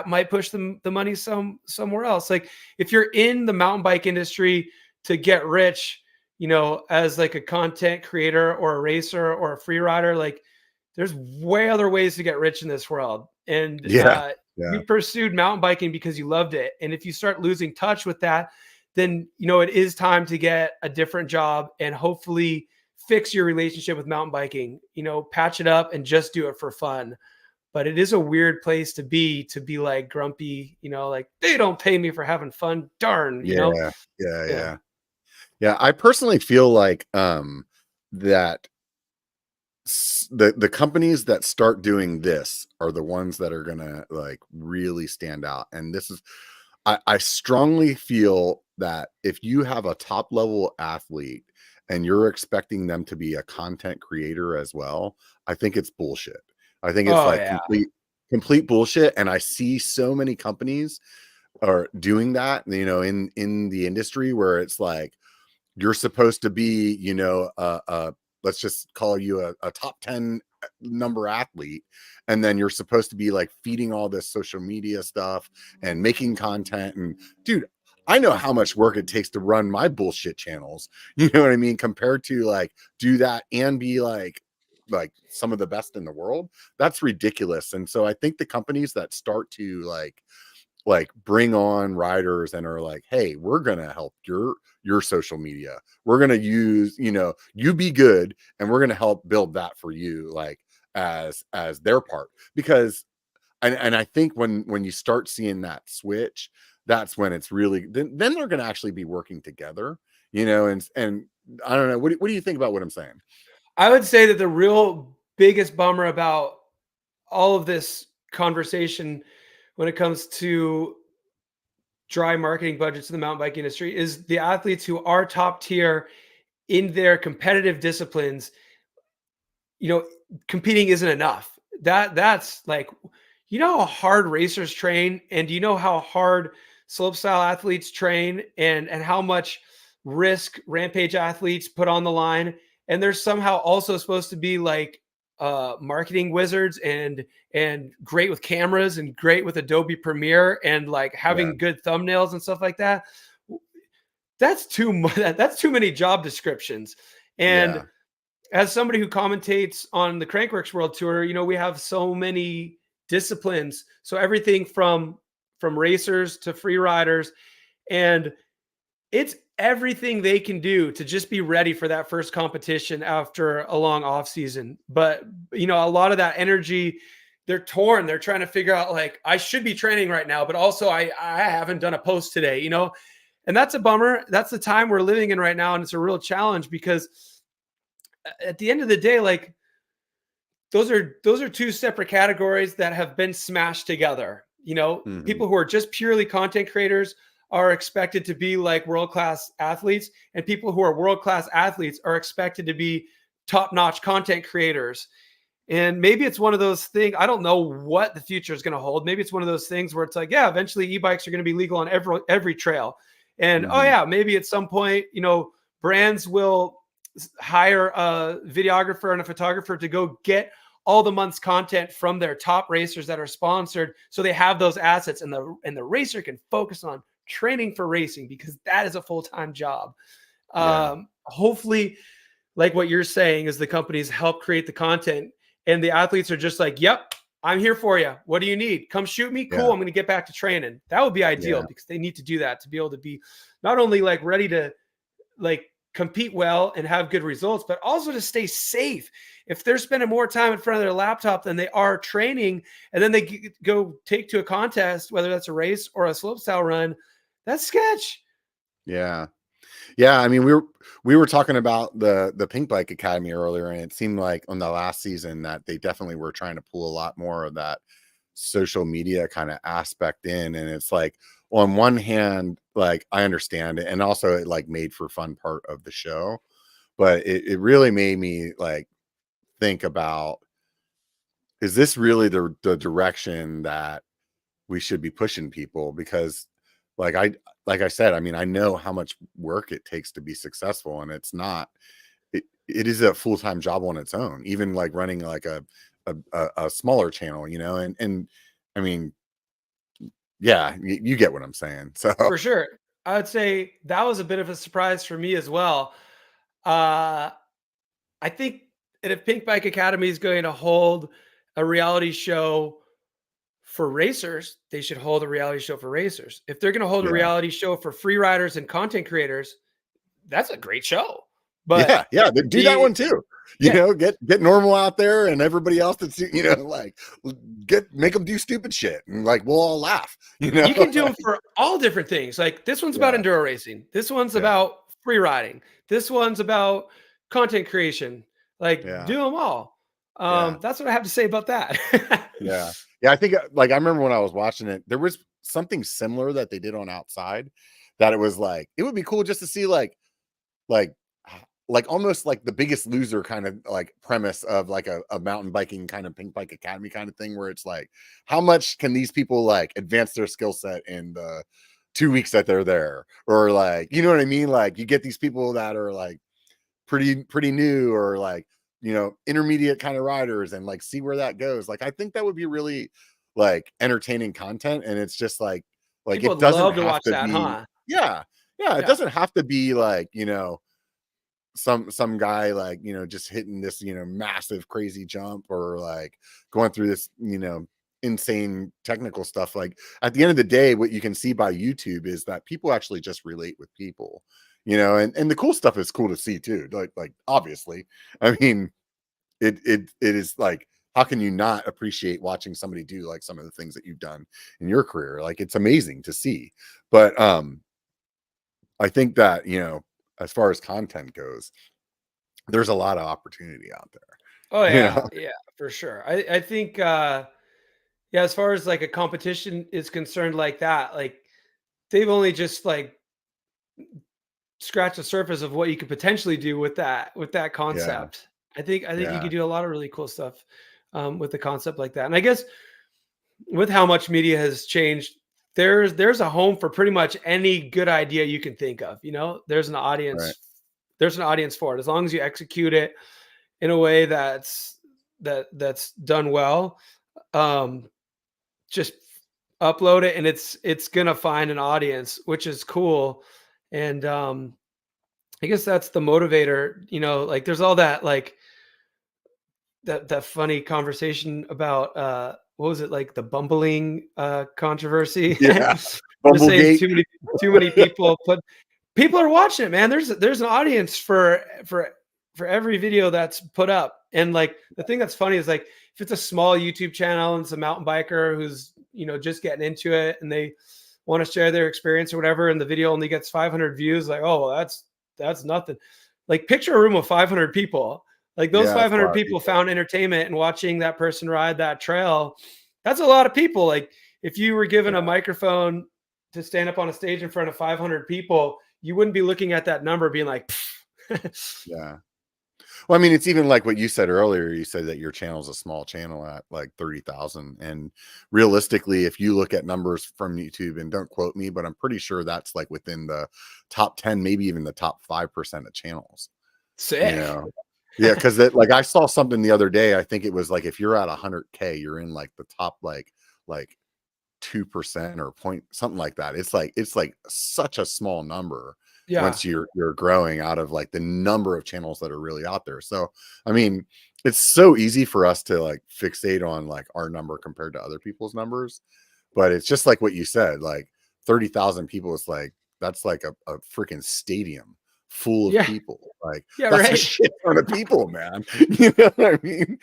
might push them the money somewhere else. Like if you're in the mountain bike industry to get rich, as like a content creator or a racer or a free rider, like there's way other ways to get rich in this world. And Yeah. Yeah. you pursued mountain biking because you loved it. And if you start losing touch with that, then it is time to get a different job and hopefully fix your relationship with mountain biking, patch it up and just do it for fun. but it is a weird place to be like grumpy, like they don't pay me for having fun. Darn, Yeah. Yeah. Yeah. Yeah. Yeah. I personally feel like that the companies that start doing this are the ones that are gonna like really stand out. And this is I strongly feel that if you have a top level athlete and you're expecting them to be a content creator as well, I think it's bullshit. I think it's Oh like yeah. complete bullshit. And I see so many companies are doing that, in the industry where it's like you're supposed to be, let's just call you a top 10 number athlete. And then you're supposed to be like feeding all this social media stuff and making content. And dude, I know how much work it takes to run my bullshit channels. You know what I mean? Compared to like do that and be like some of the best in the world. That's ridiculous. And so I think the companies that start to like bring on riders and are like, hey, we're gonna help your social media, we're gonna use, you be good, and we're gonna help build that for you, like as their part. Because and I think when you start seeing that switch, that's when it's really then they're gonna actually be working together, and I don't know, what do you think about what I'm saying? I would say that the real biggest bummer about all of this conversation when it comes to dry marketing budgets in the mountain bike industry is the athletes who are top tier in their competitive disciplines. you know Competing isn't enough. That's like, how hard racers train, and do you know how hard slopestyle athletes train, and how much risk rampage athletes put on the line. And they're somehow also supposed to be like marketing wizards, and great with cameras, and great with Adobe Premiere, and like Yeah. having good thumbnails and stuff like that. That's too much. That's too many job descriptions. And Yeah. as somebody who commentates on the Crankworks World Tour, we have so many disciplines. So everything from racers to free riders, and it's everything they can do to just be ready for that first competition after a long off season. But a lot of that energy, they're torn. They're trying to figure out, like, I should be training right now, but also I haven't done a post today, and that's a bummer. That's the time we're living in right now, and it's a real challenge because at the end of the day, like, those are two separate categories that have been smashed together. Hmm. People who are just purely content creators are expected to be like world-class athletes, and people who are world-class athletes are expected to be top-notch content creators. And maybe it's one of those things. I don't know what the future is going to hold. Maybe it's one of those things where it's like, yeah, eventually e-bikes are going to be legal on every trail. And oh Hmm. yeah, maybe at some point, brands will hire a videographer and a photographer to go get all the month's content from their top racers that are sponsored, so they have those assets, and the racer can focus on training for racing, because that is a full-time job. Yeah. Hopefully, like what you're saying, is the companies help create the content, and the athletes are just like, yep, I'm here for you. What do you need? Come shoot me. Cool. Yeah. I'm going to get back to training. That would be ideal, Yeah. because they need to do that to be able to be not only like ready to like compete well and have good results, but also to stay safe. If they're spending more time in front of their laptop than they are training, and then they go take to a contest, whether that's a race or a slopestyle run, that's sketch. Yeah. Yeah, I mean, we were talking about the Pink Bike Academy earlier, and it seemed like on the last season that they definitely were trying to pull a lot more of that social media kind of aspect in. And it's like, on one hand, like I understand it, and also it like made for fun part of the show, but it really made me like think about, is this really the direction that we should be pushing people? Because like I said, I mean, I know how much work it takes to be successful, and it is a full-time job on its own, even like running like a smaller channel, and I mean, yeah, you get what I'm saying. So For sure. I would say that was a bit of a surprise for me as well. Uh, I think that if Pink Bike Academy is going to hold a reality show for racers, they should hold a reality show for racers. If they're going to hold a yeah. reality show for free riders and content creators, that's a great show. But Yeah, do that the one too. you know, get normal out there, and everybody else that's, you know, like make them do stupid shit, and like we'll all laugh, you know. You can do them for all different things. Like this one's about Yeah, enduro racing. This one's yeah, about free riding. This one's about content creation. Like yeah, do them all. yeah, That's what I have to say about that. yeah, yeah. I think like I remember when I was watching it, there was something similar that they did on Outside, that it was like it would be cool just to see like like almost like the Biggest Loser kind of like premise of like a mountain biking kind of Pink Bike Academy kind of thing, where it's like how much can these people like advance their skill set in the 2 weeks that they're there, or like, you know what I mean, like you get these people that are like pretty new, or like, you know, intermediate kind of riders, and like see where that goes. Like I think that would be really like entertaining content, and it's just like People it would doesn't love to have watch to that, be, huh? yeah, yeah, it Yeah. doesn't have to be like, you know, some guy like, you know, just hitting this, you know, massive crazy jump, or like going through this, you know, insane technical stuff. Like at the end of the day, what you can see by YouTube is that people actually just relate with people, you know, and the cool stuff is cool to see too, like obviously, I mean, it is like, how can you not appreciate watching somebody do like some of the things that you've done in your career? Like it's amazing to see. But I think that, you know, as far as content goes, there's a lot of opportunity out Oh there, you yeah, know? yeah, for sure. I think yeah, as far as like a competition is concerned like that, like they've only just like scratched the surface of what you could potentially do with that Yeah, concept. I think you yeah, could do a lot of really cool stuff with the concept like that. And I guess with how much media has changed, there's a home for pretty much any good idea you can think of. You know, right. there's an audience for it as long as you execute it in a way that's done well. Um, just upload it and it's gonna find an audience, which is cool. And I guess that's the motivator, you know, like there's all that like that funny conversation about what was it, like the bumbling controversy. Yeah, They're saying Bumblegate. too many people, but people are watching it, man. There's an audience for every video that's put up. And like the thing that's funny is like if it's a small YouTube channel and it's a mountain biker who's, you know, just getting into it and they want to share their experience or whatever, and the video only gets 500 views, like, oh, well, that's nothing. Like picture a room of 500 people. Like those Yeah, that's a 500 lot of people people. found entertainment in watching that person ride that trail. That's a lot of people. Like if you were given a Yeah, microphone to stand up on a stage in front of 500 people, you wouldn't be looking at that number being like, yeah. Well, I mean, it's even like what you said earlier. You said that your channel is a small channel at like 30,000. And realistically, if you look at numbers from YouTube, and don't quote me, but I'm pretty sure that's like within the top 10, maybe even the top 5% of channels, you sick. know? Yeah, because that, like I saw something the other day. I think it was like if you're at 100K, you're in like the top like 2% or point something like that. It's like such a small number Yeah. once you're growing out of like the number of channels that are really out there. So I mean, it's so easy for us to like fixate on like our number compared to other people's numbers, but it's just like what you said, like 30,000 people is like that's like a freaking stadium full of Yeah. people. Like Yeah. that's a Right. shit ton of people, man. You know what I mean?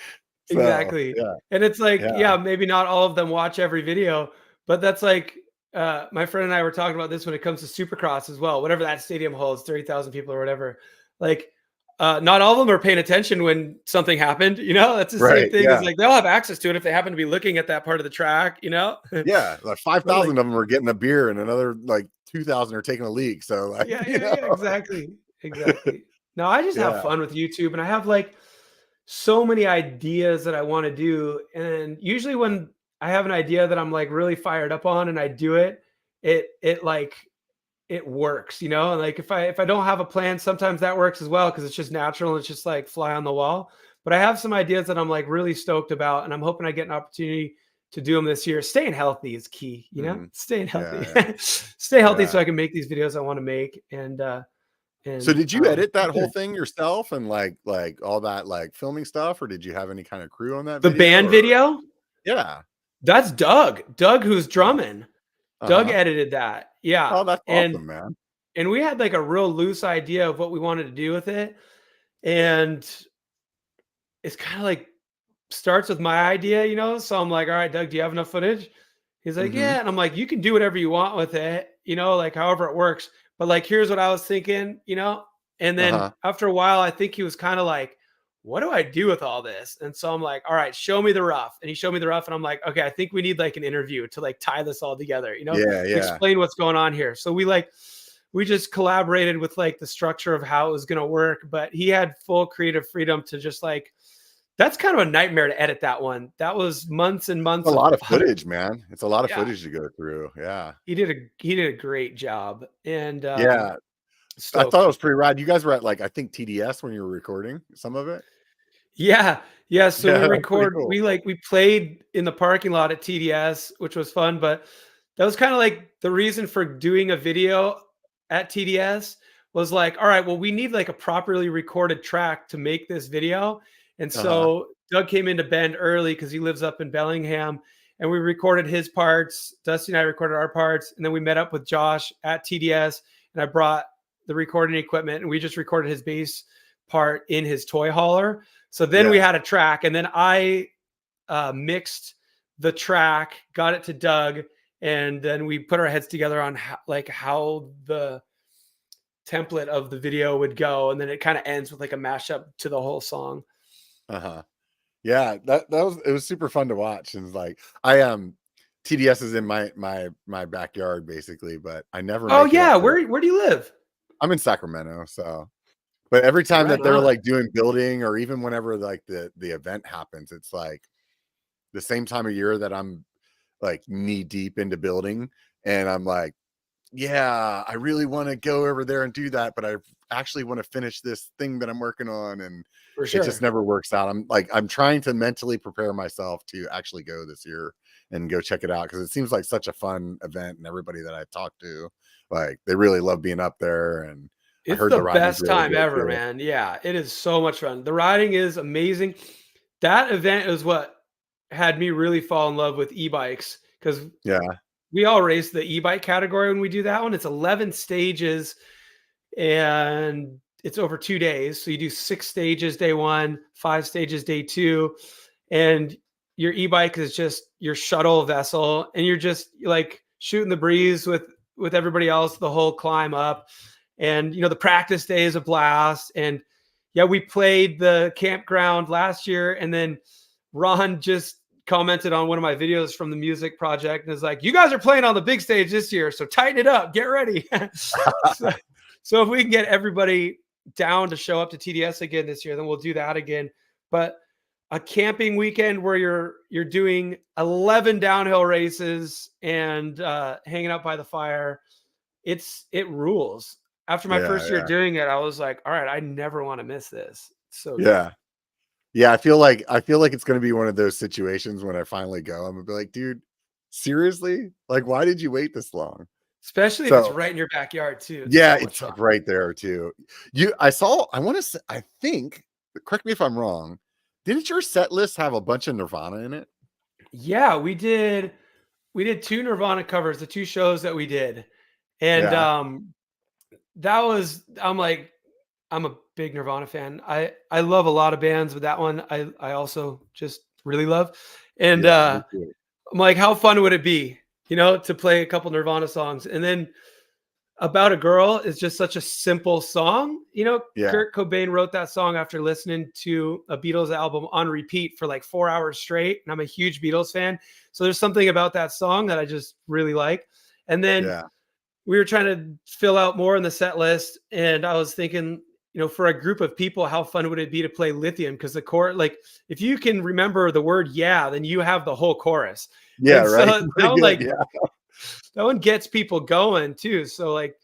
So Exactly. yeah, And it's like, yeah, yeah, maybe not all of them watch every video, but that's like my friend and I were talking about this when it comes to Supercross as well. Whatever that stadium holds, 30,000 people or whatever. Like not all of them are paying attention when something happened, you know? That's the same right, thing as yeah. like they'll have access to it if they happen to be looking at that part of the track, you know? Yeah, like But like 5,000 of them are getting a beer, and another like 2,000 are taking a leak. So like, yeah, you yeah, know, yeah, exactly. Exactly. No, I just have yeah, fun with YouTube and I have like so many ideas that I want to do. And usually when I have an idea that I'm like really fired up on and I do it, it like it works, you know? And like if I don't have a plan, sometimes that works as well because it's just natural and it's just like fly on the wall. But I have some ideas that I'm like really stoked about and I'm hoping I get an opportunity to do them this year. Staying healthy is key, you know? mhm, Staying yeah, healthy. yeah, Stay healthy yeah. so I can make these videos I want to make So and did you edit that whole yeah. thing yourself, and like all that like filming stuff, or did you have any kind of crew on that The video? band Or video, yeah, that's Doug. Doug who's yeah, drumming. Doug uh-huh. edited that. Yeah. Oh, that's awesome, man. And we had like a real loose idea of what we wanted to do with it. And it's kind of like starts with my idea, you know? So I'm like, all right, Doug, do you have enough footage? He's like, Mm-hmm. yeah. And I'm like, you can do whatever you want with it, you know, like however it works. But like, here's what I was thinking, you know? And then Uh-huh. after a while, I think he was kind of like, what do I do with all this? And so I'm like, all right, show me the rough. And he showed me the rough. And I'm like, okay, I think we need like an interview to like tie this all together, you know, Yeah, yeah. explain what's going on here. So we just collaborated with like the structure of how it was going to work. But he had full creative freedom to just like, that's kind of a nightmare to edit that one. That was months and A months of lot of footage, man. It's a lot of yeah. footage to go through. Yeah. He did a great job, and Yeah. I thought it stoked. was pretty rad. You guys were at like, I think TDS when you were recording some of it. Yeah, yeah. So Yeah, that's pretty cool. we played in the parking lot at TDS, which was fun. But that was kind of like the reason for doing a video at TDS was like, all right, well, we need like a properly recorded track to make this video. And Uh-huh. so Doug came into Bend early because he lives up in Bellingham, and we recorded his parts. Dusty and I recorded our parts, and then we met up with Josh at TDS, and I brought the recording equipment, and we just recorded his bass part in his toy hauler. So then we Yeah. had a track, and then I mixed the track, got it to Doug, and then we put our heads together on how the template of the video would go, and then it kind of ends with like a mashup to the whole song. Uh-huh. Yeah, that was it was super fun to watch. And it's like I TDS is in my backyard basically, but I never Oh make it up yeah, there. where do you live? I'm in Sacramento, so but every time Right that they're on. like doing building or even whenever like the event happens, it's like the same time of year that I'm like knee deep into building and I'm like, yeah, I really want to go over there and do that, but I actually want to finish this thing that I'm working on and For it just sure. never works out. I'm like I'm trying to mentally prepare myself to actually go this year and go check it out because it seems like such a fun event and everybody that I talked to like they really love being up there and I It's heard the the riding's best really time good ever, too. man. Yeah, it is so much fun. The riding is amazing. That event is what had me really fall in love with e-bikes because Yeah. we all race the e-bike category when we do that one. It's 11 stages and it's over 2 days. So you do 6 stages day one, 5 stages day two, and your e-bike is just your shuttle vessel, and you're just like shooting the breeze with everybody else the whole climb up. And you know the practice day is a blast. And yeah, we played the campground last year, and then Ron just commented on one of my videos from the music project and is like, "You guys are playing on the big stage this year, so tighten it up, get ready." so, so if we can get everybody down to show up to TDS again this year, then we'll do that again. But a camping weekend where you're doing 11 downhill races and hanging out by the fire, it rules. After my Yeah, first year yeah. doing it, I was like, all right, I never want to miss this. It's so good. Yeah. Yeah, I feel like it's gonna be one of those situations when I finally go, I'm gonna be like, "Dude, seriously? Like, why did you wait this long?" Especially if it's So, right in your backyard too. It's yeah, so much it's, fun. like, right there too. I wanna say I think, correct me if I'm wrong, didn't your set list have a bunch of Nirvana in it? Yeah, we did two Nirvana covers, the two shows that we did. And Yeah, that was I'm a big Nirvana fan. I love a lot of bands, but that one I also just really love. And yeah, me too. I'm like, how fun would it be, you know, to play a couple Nirvana songs? And then About a Girl is just such a simple song. You know, Yeah, Kurt Cobain wrote that song after listening to a Beatles album on repeat for like 4 hours straight. And I'm a huge Beatles fan. So there's something about that song that I just really like. And then yeah, we were trying to fill out more in the set list. And I was thinking, you know, for a group of people, how fun would it be to play Lithium? Because the chorus, like, if you can remember the word yeah, then you have the whole chorus. yeah, And so right? that Pretty one, good, like, yeah. that one gets people going too. So like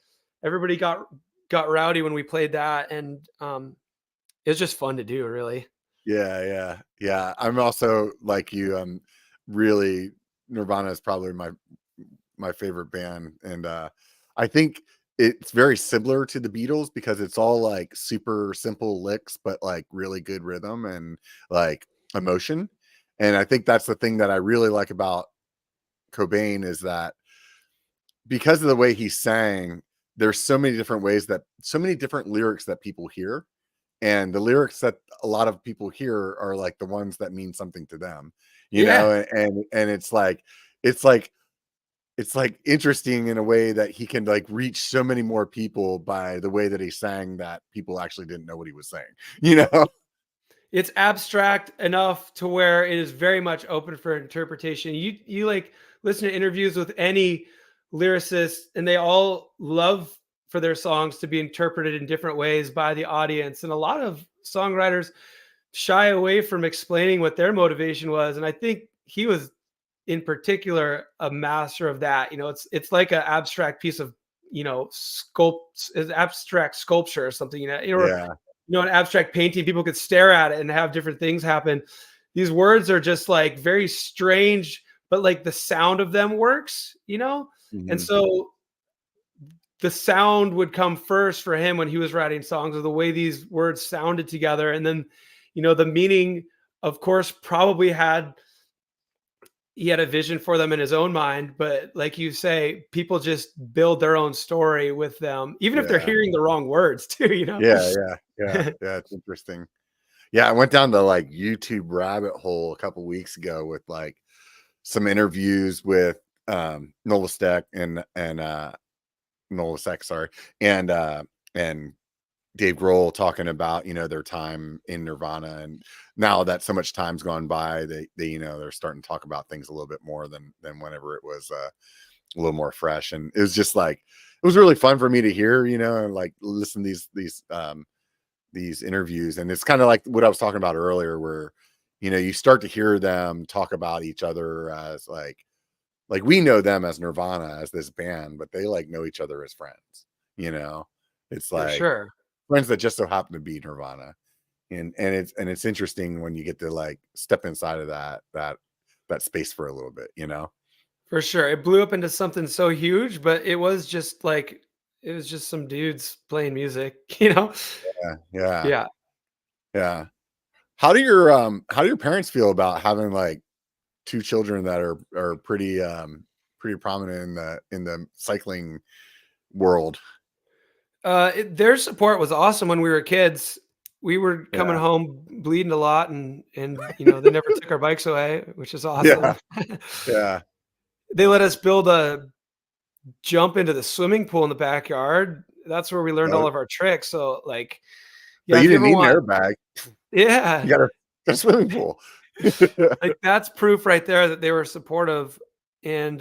everybody got rowdy when we played that, and it was just fun to do, really. Yeah, yeah, yeah. I'm also like you, really Nirvana is probably my favorite band, and I think it's very similar to the Beatles because it's all like super simple licks, but like really good rhythm and like emotion. And I think that's the thing that I really like about Cobain is that because of the way he sang, there's so many different ways that so many different lyrics that people hear. and the lyrics that a lot of people hear are like the ones that mean something to them, Yeah. and it's like interesting in a way that he can like reach so many more people by the way that he sang that people actually didn't know what he was saying, you know? It's abstract enough to where it is very much open for interpretation. You like listen to interviews with any lyricist, and they all love for their songs to be interpreted in different ways by the audience. And a lot of songwriters shy away from explaining what their motivation was. And I think he was in particular a master of that. It's like an abstract piece of abstract sculpture or something, or Yeah. an abstract painting. People could stare at it and have different things happen. These words are just like very strange, but like the sound of them works. And Mhm. so the sound would come first for him when he was writing songs, or the way these words sounded together. And then the meaning, of course, probably he had a vision for them in his own mind, but like you say, people just build their own story with them, even if they're Yeah. hearing the wrong words too. Yeah, it's interesting. Yeah, I went down the like YouTube rabbit hole a couple weeks ago with like some interviews with Nola Steck and Nola Steck, sorry, and Dave Grohl talking about, their time in Nirvana, and now that so much time's gone by, they they're starting to talk about things a little bit more than whenever it was a little more fresh. And it was just like it was really fun for me to hear, and like listen to these interviews. And it's kind of like what I was talking about earlier, where you start to hear them talk about each other as like we know them as Nirvana, as this band, but they like know each other as friends. It's For like sure. friends that just so happen to be Nirvana. And it's interesting when you get to like step inside of that space for a little bit. For sure. It blew up into something so huge, but it was just some dudes playing music, Yeah, yeah, Yeah. yeah. How do your parents feel about having like two children that are pretty prominent in the cycling world? Their support was awesome when we were kids. We were coming Yeah. home bleeding a lot, and they never took our bikes away, which is Yeah. awesome. Yeah. They let us build a jump into the swimming pool in the backyard. That's where we learned Uh, all of our tricks. So, like, but yeah, you if you didn't ever need an want, airbag. yeah, You got a swimming pool. like that's proof right there that they were supportive. And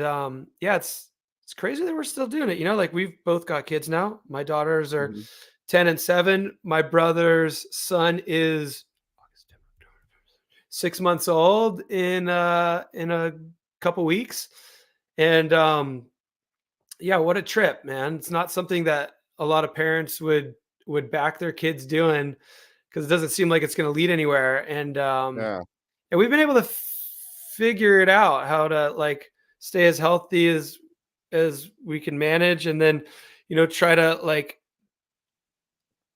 yeah, it's crazy that we're still doing it. Like, we've both got kids now. My daughters are Mhm. 10 and 7. My brother's son is 6 months old in a couple weeks. And yeah, what a trip, man. It's not something that a lot of parents would back their kids doing, because it doesn't seem like it's going to lead anywhere. Yeah. And we've been able to figure it out, how to like stay as healthy as we can manage, and then try to like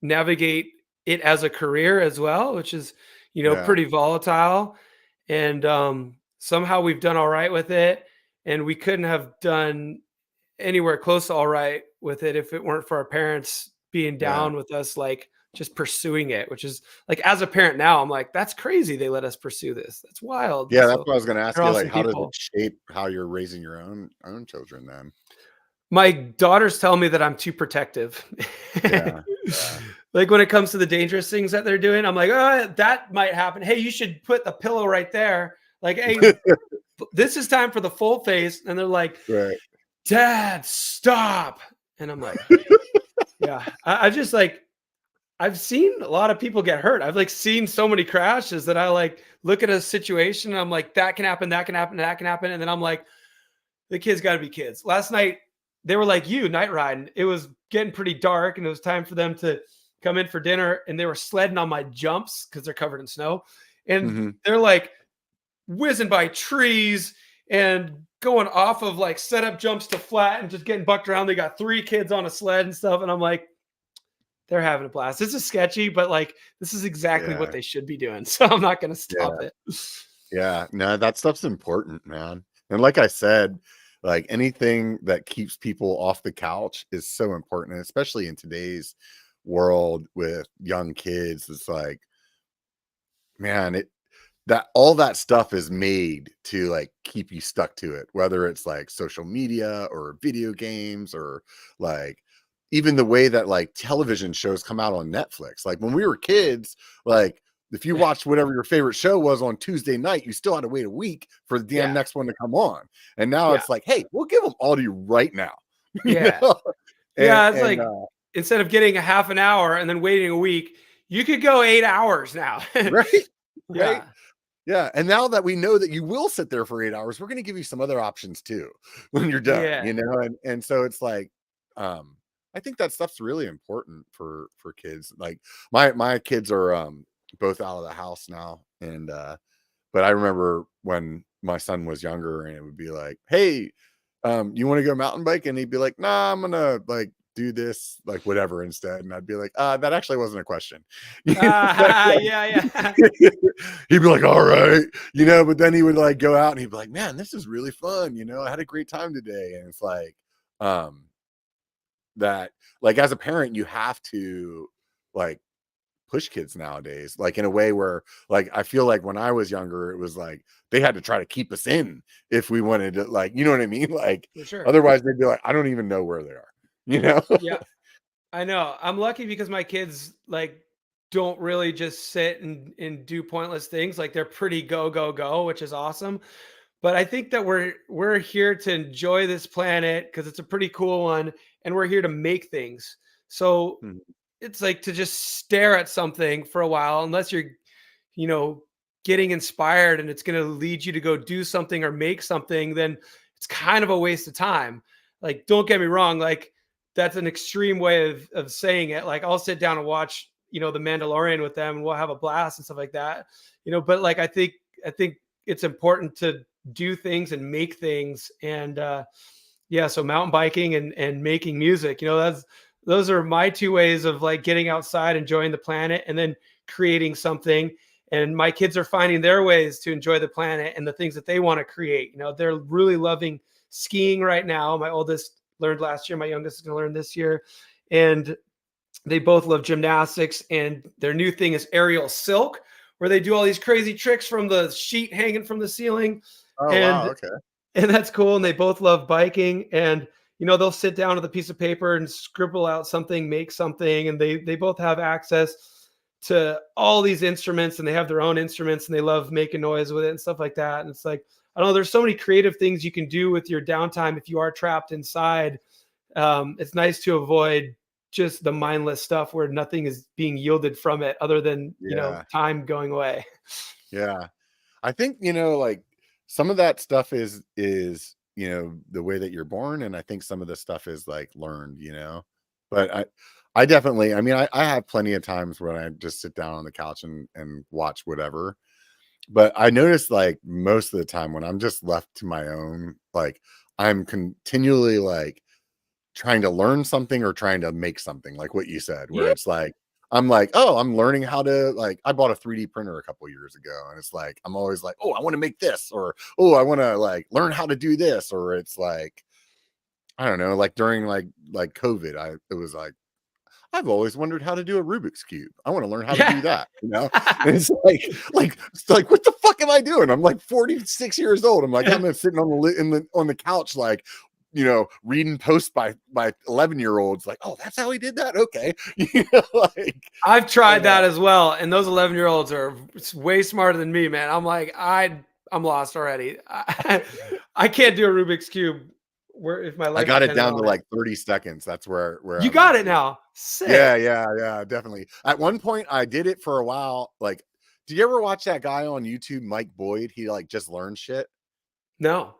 navigate it as a career as well, which is Yeah. pretty volatile. And somehow we've done all right with it, and we couldn't have done anywhere close to all right with it if it weren't for our parents being Yeah. down with us, like just pursuing it, which is like, as a parent now, I'm like, that's crazy. They let us pursue this. That's wild. Yeah, that's So what I was gonna ask they're you, like, awesome how does it people. shape how you're raising your own children then? My daughters tell me that I'm too protective. Yeah. Yeah. Like, when it comes to the dangerous things that they're doing, I'm like, oh, that might happen. Hey, you should put the pillow right there. Like, hey, this is time for the full face. And they're like, Right. Dad, stop. And I'm like, yeah, I just like, I've seen a lot of people get hurt. I've like seen so many crashes that I like look at a situation and I'm like, that can happen, that can happen, that can happen. And then I'm like, the kids got to be kids. Last night, they were like you, night riding. It was getting pretty dark and it was time for them to come in for dinner. And they were sledding on my jumps because they're covered in snow. And Mhm. they're like whizzing by trees and going off of like setup jumps to flat and just getting bucked around. They got 3 kids on a sled and stuff. And I'm like, they're having a blast. This is sketchy, but like, this is exactly what Yeah. they should be doing. So I'm not going to stop Yeah. it. Yeah. No, that stuff's important, man. And like I said, like anything that keeps people off the couch is so important, and especially in today's world with young kids, it's like, man, that all that stuff is made to like keep you stuck to it, whether it's like social media or video games or like even the way that like television shows come out on Netflix. Like when we were kids, like if you watched whatever your favorite show was on Tuesday night, you still had to wait a week for the damn Yeah. next one to come on. And now Yeah. it's like, hey, we'll give them all to you right now. Yeah. And Yeah. It's like, instead of getting a half an hour and then waiting a week, you could go 8 hours now. right, right. Yeah. Yeah, and now that we know that you will sit there for 8 hours, we're gonna give you some other options too when you're done, Yeah. and so it's like, I think that stuff's really important for kids. Like my kids are both out of the house now, and but I remember when my son was younger, and it would be like, "Hey, you want to go mountain bike?" And he'd be like, "Nah, I'm gonna like do this, like whatever instead." And I'd be like, that actually wasn't a question. Yeah. Yeah. He'd be like, "All right," but then he would like go out and he'd be like, "Man, this is really fun. I had a great time today." And it's like, um, that like as a parent, you have to like push kids nowadays, like in a way where like I feel like when I was younger, it was like they had to try to keep us in if we wanted to, like, you know what I mean? Like For sure. otherwise they'd be like, I don't even know where they are. Yeah. I know. I'm lucky because my kids like don't really just sit and do pointless things. Like they're pretty go go go, which is awesome. But I think that we're here to enjoy this planet because it's a pretty cool one, and we're here to make things. So Mhm. it's like to just stare at something for a while, unless you're, you know, getting inspired and it's going to lead you to go do something or make something, then it's kind of a waste of time. Like, don't get me wrong, like that's an extreme way of saying it. Like I'll sit down and watch, The Mandalorian with them and we'll have a blast and stuff like that. But like I think it's important to do things and make things. And yeah, so mountain biking and making music, those are my two ways of like getting outside, enjoying the planet, and then creating something. And my kids are finding their ways to enjoy the planet and the things that they want to create. They're really loving skiing right now. My oldest learned last year, my youngest is going to learn this year. And they both love gymnastics, and their new thing is aerial silk, where they do all these crazy tricks from the sheet hanging from the ceiling. Oh wow, And okay. and that's cool. And they both love biking. And they'll sit down with a piece of paper and scribble out something, make something. And they both have access to all these instruments, and they have their own instruments, and they love making noise with it and stuff like that. And it's like, I don't know, there's so many creative things you can do with your downtime if you are trapped inside. It's nice to avoid just the mindless stuff where nothing is being yielded from it other than Yeah, time going away. yeah. I think, like some of that stuff is, the way that you're born. And I think some of the stuff is like learned, but I definitely, I mean, I have plenty of times when I just sit down on the couch and watch whatever. But I notice like most of the time when I'm just left to my own, like I'm continually like trying to learn something or trying to make something, like what you said, where Yeah. it's like, I'm like, oh, I'm learning how to, like, I bought a 3D printer a couple years ago, and it's like, I'm always like, oh, I want to make this, or oh, I want to like learn how to do this, or it's like, I don't know, like during like COVID, it was like, I've always wondered how to do a Rubik's cube. I want to learn how to do Yeah. that. And it's like, what the fuck am I doing? I'm like 46 years old. I'm like, I'm sitting on the couch, like, reading posts by 11-year-olds, like, oh, that's how he did that. Okay. Like, I've tried and, that as well, and those 11-year-olds are way smarter than me, man. I'm like, I'm lost already. I can't do a Rubik's cube where if my I life got it depended down to on it. like 30 seconds. That's where You I'm got at. it Yeah. now. Yeah, Sick. yeah, yeah, definitely. At one point, I did it for a while. Like, do you ever watch that guy on YouTube, Mike Boyd? He like just learns shit. No.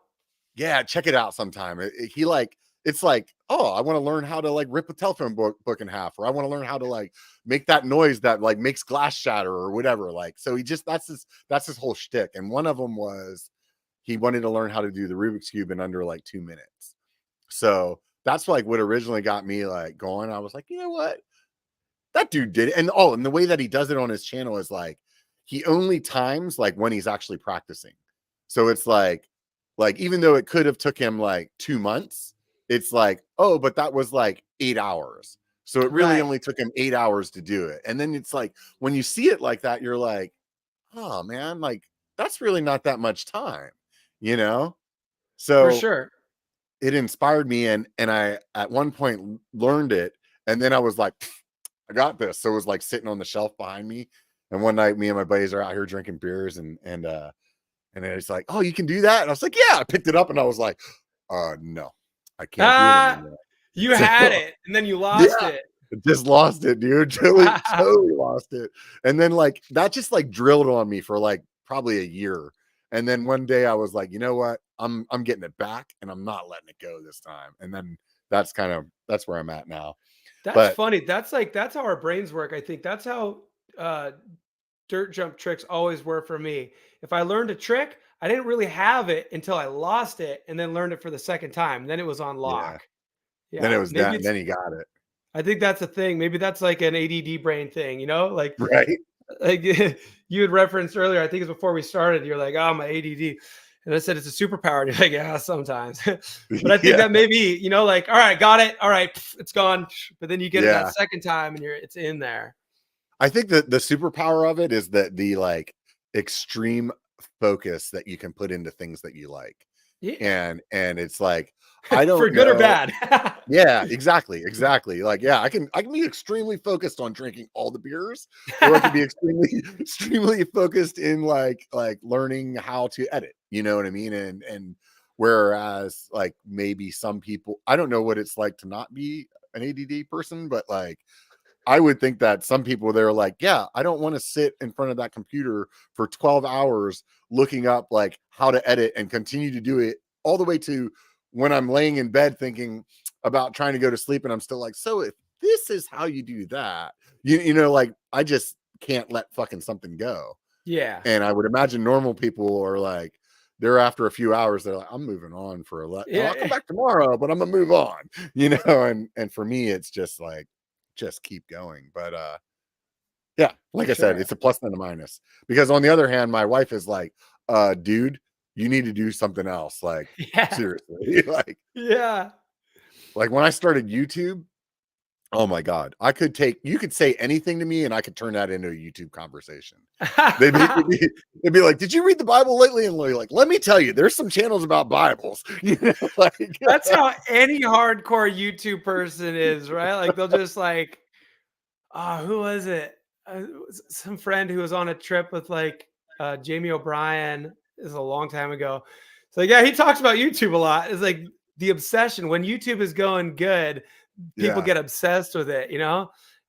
Yeah, check it out sometime. He like, it's like, oh, I want to learn how to like rip a telephone book in half, or I want to learn how to like make that noise that like makes glass shatter or whatever. Like, so he just that's his whole shtick. And one of them was he wanted to learn how to do the Rubik's Cube in under like 2 minutes. So that's like what originally got me like going. I was like, you know what? That dude did it. And the way that he does it on his channel is like he only times like when he's actually practicing. So it's like even though it could have took him like 2 months, it's like, oh, but that was like 8 hours. So it really Right. only took him 8 hours to do it. And then it's like, when you see it like that, you're like, oh man, like that's really not that much time, you know? For So sure. it inspired me, and I at one point learned it, and then I was like, I got this. So it was like sitting on the shelf behind me. And one night me and my buddies are out here drinking beers, and it's like, oh, you can do that? And I was like, yeah. I picked it up and I was like, no, I can't do it Ah, anymore. you So had it and then you yeah, lost it. just lost it, dude. Totally lost it. And then like that just like drilled on me for like probably a year. And then one day I was like, you know what? I'm getting it back and I'm not letting it go this time. And then that's where I'm at now. That's But funny. That's how our brains work. I think that's how uh, dirt jump tricks always were for me. If I learned a trick, I didn't really have it until I lost it and then learned it for the second time. Then it was on yeah, lock. then it Yeah, was maybe that, and it's. then he got it. I think that's a thing. Maybe that's like an ADD brain thing. Right. Like you had referenced earlier. I think it's before we started. You're like, oh, my ADD, and I said it's a superpower. And you're like, yeah, sometimes. But I think Yeah. that maybe like, all right, got it. All right, it's gone. But then you get it that Yeah. second time, and it's in there. I think that the superpower of it is that the like extreme focus that you can put into things that you like. Yeah, And it's like, I for don't good or know. bad. Yeah, exactly, exactly. Like, yeah, I can be extremely focused on drinking all the beers, or I could be extremely extremely focused in like learning how to edit. You know what I mean? And whereas like maybe some people, I don't know what it's like to not be an ADD person, but like I would think that some people they're like, yeah, I don't want to sit in front of that computer for 12 hours looking up like how to edit and continue to do it all the way to when I'm laying in bed thinking about trying to go to sleep. And I'm still like, so if this is how you do that, like I just can't let fucking something go. Yeah, And I would imagine normal people are like, they're after a few hours, they're like, I'm moving on for and I'll come yeah, back tomorrow, but I'm gonna move on, and for me, it's just like, just keep going. But yeah, for like I said, sure. it's a plus and a minus. Because on the other hand, my wife is like, dude, you need to do something else. Like, Yeah, seriously. yeah. Like when I started YouTube, oh my God, you could say anything to me and I could turn that into a YouTube conversation. They'd be like, did you read the Bible lately? And like, let me tell you, there's some channels about Bibles. Like, That's how any hardcore YouTube person is, right? Like they'll just like, who was it? Some friend who was on a trip with like Jamie O'Brien. This is a long time ago. So yeah, he talks about YouTube a lot. It's like the obsession when YouTube is going good, people yeah, get obsessed with it,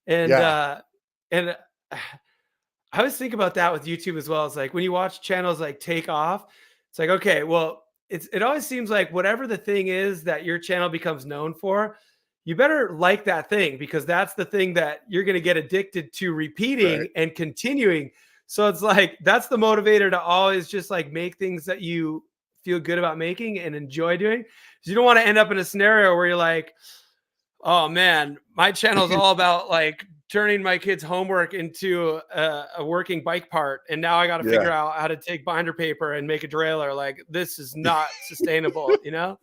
and yeah, uh, and I always think about that with YouTube as well. It's like when you watch channels like take off, it's like, okay, well, it always seems like whatever the thing is that your channel becomes known for, you better like that thing because that's the thing that you're going to get addicted to repeating right. and continuing. So it's like that's the motivator to always just like make things that you feel good about making and enjoy doing. So you don't want to end up in a scenario where you're like, oh man, my channel is all about like turning my kids' homework into a working bike part, and now I got to Yeah. figure out how to take binder paper and make a trailer. Like this is not sustainable, you know?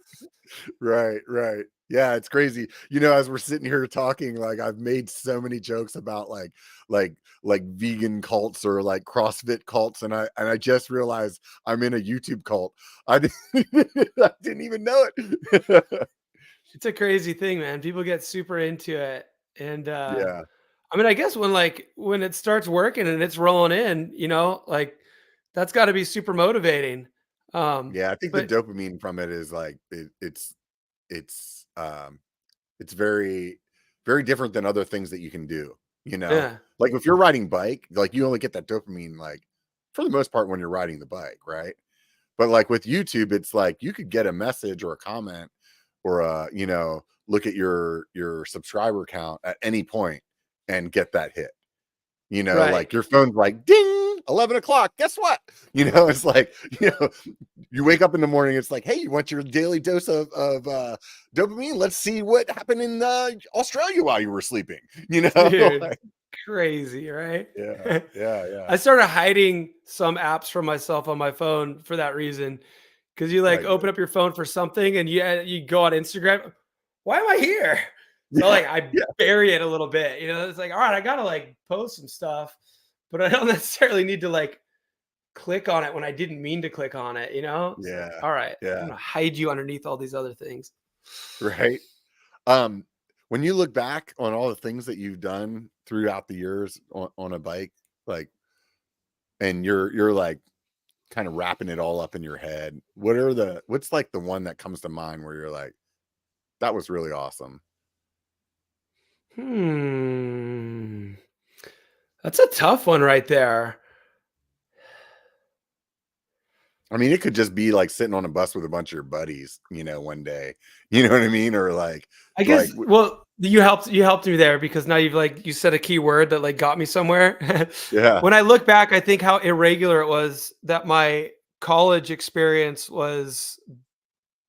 Right, right. Yeah, it's crazy. As we're sitting here talking, like I've made so many jokes about like vegan cults or like CrossFit cults, and I just realized I'm in a YouTube cult. I didn't, I didn't even know it. It's a crazy thing, man. People get super into it, and Yeah, I mean, I guess when it starts working and it's rolling in, like that's got to be super motivating. yeah. I think the But dopamine from it is like it's it's very very different than other things that you can do. yeah, Like if you're riding bike, like you only get that dopamine like for the most part when you're riding the bike, right? But like with YouTube, it's like you could get a message or a comment or look at your subscriber count at any point and get that hit. right. Like your phone's like ding, 11 o'clock. Guess what? It's like, you wake up in the morning, it's like, hey, you want your daily dose of dopamine? Let's see what happened in Australia while you were sleeping, Dude, like, crazy, right? yeah, yeah, yeah. I started hiding some apps from myself on my phone for that reason. Because you I like get open it. up your phone for something and you go on Instagram. Why am I here? So Yeah. like I Yeah. bury it a little bit, it's like, all right, I gotta like post some stuff, but I don't necessarily need to like click on it when I didn't mean to click on it, It's like, Yeah. all right, I'm Yeah. gonna hide you underneath all these other things. Right. Um, when you look back on all the things that you've done throughout the years on a bike, like, and you're like kind of wrapping it all up in your head, what's like the one that comes to mind where you're like, that was really awesome? Hmm. That's a tough one right there. I mean, it could just be like sitting on a bus with a bunch of your buddies, one day. You know what I mean? Or I like, guess well, you helped me there because now you said a key word that like got me somewhere. yeah, When I look back, I think how irregular it was that my college experience was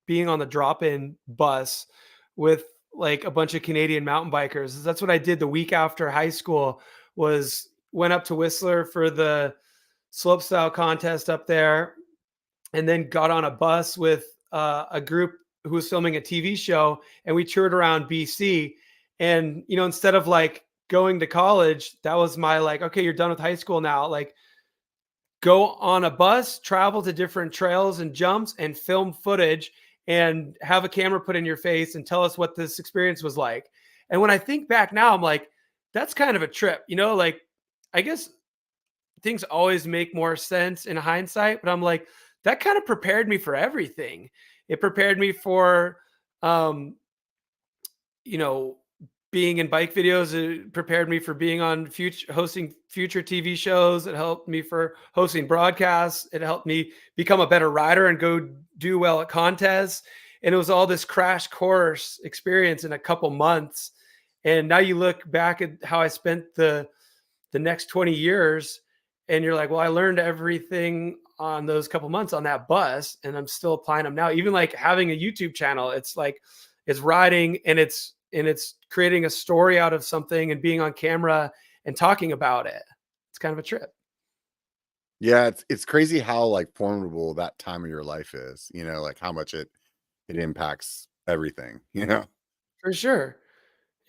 being on the drop-in bus with like a bunch of Canadian mountain bikers. That's what I did the week after high school was went up to Whistler for the slopestyle contest up there and then got on a bus with a group who was filming a TV show, and we toured around BC. And instead of like going to college, that was my like, okay, you're done with high school now. Like, go on a bus, travel to different trails and jumps, and film footage, and have a camera put in your face and tell us what this experience was like. And when I think back now, I'm like, that's kind of a trip, Like, I guess things always make more sense in hindsight, but I'm like, that kind of prepared me for everything. It prepared me for, um, you know, being in bike videos. It prepared me for being on hosting future TV shows. It helped me for hosting broadcasts. It helped me become a better rider and go do well at contests. And it was all this crash course experience in a couple months. And now you look back at how I spent the next 20 years and you're like, well, I learned everything on those couple months on that bus and I'm still applying them now. Even like having a YouTube channel, it's like it's riding and it's creating a story out of something and being on camera and talking about it. It's kind of a trip. yeah. It's crazy how like formidable that time of your life is. Like how much it impacts everything. For sure.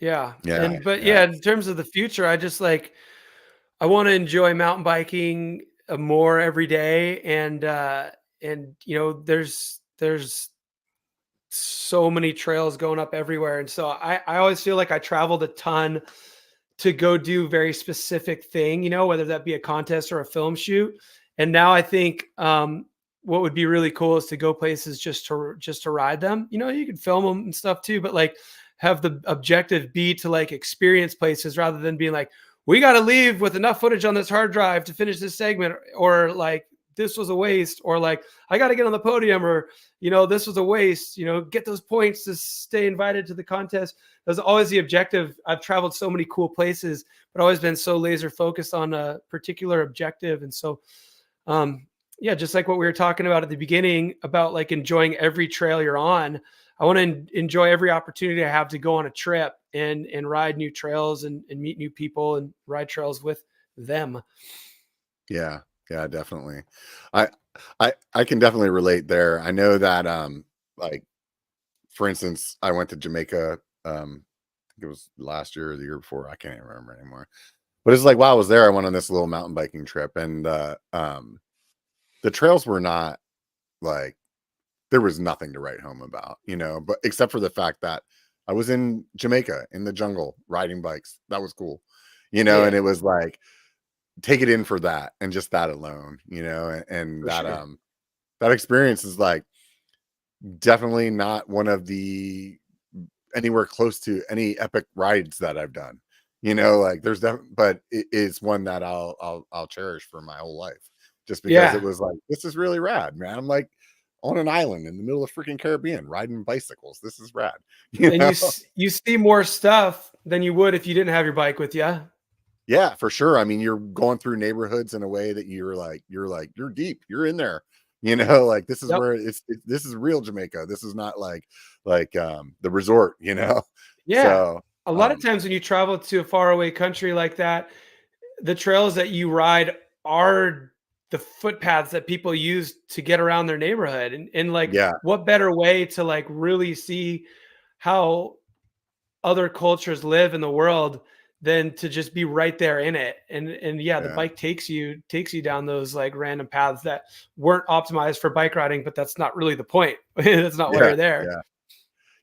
Yeah. Yeah, But yeah, yeah, in terms of the future, I want to enjoy mountain biking more every day. And there's so many trails going up everywhere. And so I always feel like I traveled a ton to go do very specific thing, whether that be a contest or a film shoot. And now I think what would be really cool is to go places just to ride them. You can film them and stuff too, but like have the objective be to like experience places rather than being like, we got to leave with enough footage on this hard drive to finish this segment, or like this was a waste, or like I got to get on the podium, or this was a waste, get those points to stay invited to the contest. That's always the objective. I've traveled so many cool places, but always been so laser focused on a particular objective. And so, yeah, just like what we were talking about at the beginning about like enjoying every trail you're on, I want to enjoy every opportunity I have to go on a trip and ride new trails and meet new people and ride trails with them. yeah, yeah, definitely. I I can definitely relate there. I know that like for instance, I went to Jamaica. I think it was last year or the year before. I can't even remember anymore. But it's like while I was there, I went on this little mountain biking trip, and the trails were not like there was nothing to write home about, but except for the fact that I was in Jamaica in the jungle riding bikes. That was cool, and Yeah, it was like take it in for that and just that alone, and for sure. that experience is like definitely not one of the anywhere close to any epic rides that I've done. Like but it is one that I'll cherish for my whole life just because it Yeah. was like, this is really rad, man. I'm like on an island in the middle of freaking Caribbean riding bicycles. This is rad, you And know? you see more stuff than you would if you didn't have your bike with you. Yeah, for sure. I mean, you're going through neighborhoods in a way that you're deep, you're in there, like this is Yep. where this is real Jamaica. This is not like the resort, Yeah. So A lot of um times when you travel to a faraway country like that, the trails that you ride are the footpaths that people use to get around their neighborhood. And like yeah, what better way to like really see how other cultures live in the world than to just be right there in it. And yeah, the Yeah. bike takes you down those like random paths that weren't optimized for bike riding, but that's not really the point. That's not why Yeah. you're there. Yeah.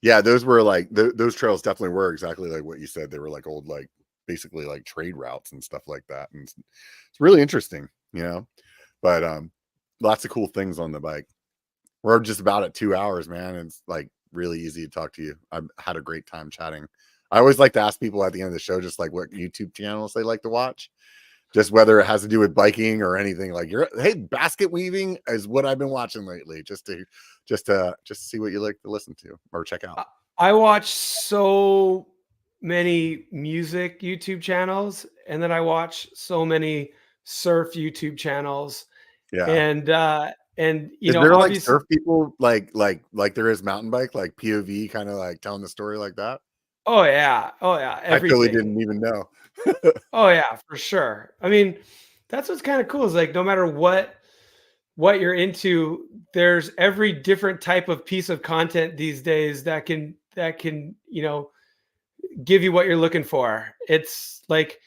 Yeah. Those were like, those trails definitely were exactly like what you said. They were like old, like basically like trade routes and stuff like that. And it's really interesting, you know, but, lots of cool things on the bike. We're just about at 2 hours, man. It's like really easy to talk to you. I've had a great time chatting. I always like to ask people at the end of the show, just like what YouTube channels they like to watch, just whether it has to do with biking or anything. Like, hey, basket weaving is what I've been watching lately, just to see what you like to listen to or check out. I watch so many music YouTube channels, and then I watch so many surf YouTube channels. Yeah. And Is there like obviously, surf people like there is mountain bike, like POV, kind of like telling the story like that? oh yeah, oh yeah, I totally everything. didn't even know. Oh yeah, for sure. I mean, that's what's kind of cool is like no matter what you're into, there's every different type of piece of content these days that can give you what you're looking for. It's like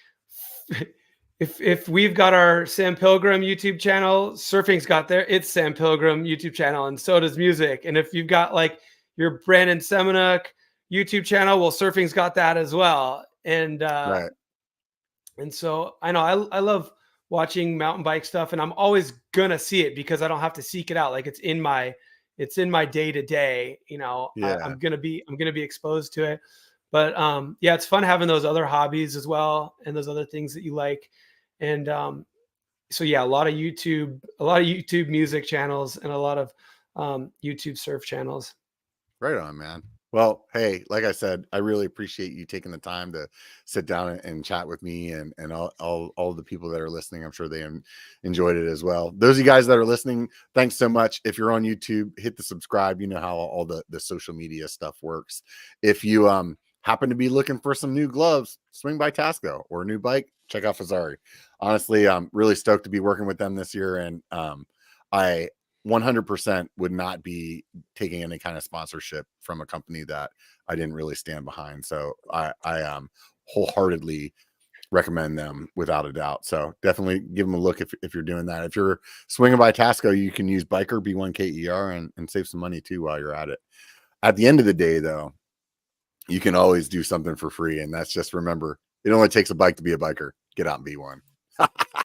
if we've got our Sam Pilgrim YouTube channel, surfing's got its Sam Pilgrim YouTube channel, and so does music. And if you've got like your Brandon Semenuk YouTube channel, well, surfing's got that as well. Right. And so I know I love watching mountain bike stuff, and I'm always gonna see it because I don't have to seek it out. Like it's in my day to day. Yeah. I'm gonna be exposed to it. But yeah, it's fun having those other hobbies as well, and those other things that you like. And so yeah, a lot of YouTube music channels, and a lot of YouTube surf channels. Right on, man. Well, hey, like I said, I really appreciate you taking the time to sit down and chat with me and all the people that are listening. I'm sure they enjoyed it as well. Those of you guys that are listening, thanks so much. If you're on YouTube, hit the subscribe. You know how all the social media stuff works. If you happen to be looking for some new gloves, swing by Tasco, or a new bike, check out Fazari. Honestly, I'm really stoked to be working with them this year, and I 100% would not be taking any kind of sponsorship from a company that I didn't really stand behind. So I wholeheartedly recommend them without a doubt. So definitely give them a look if you're doing that. If you're swinging by Tasco, you can use Biker B1KER and save some money too while you're at it. At the end of the day, though, you can always do something for free, and that's just remember it only takes a bike to be a biker. Get out and be one.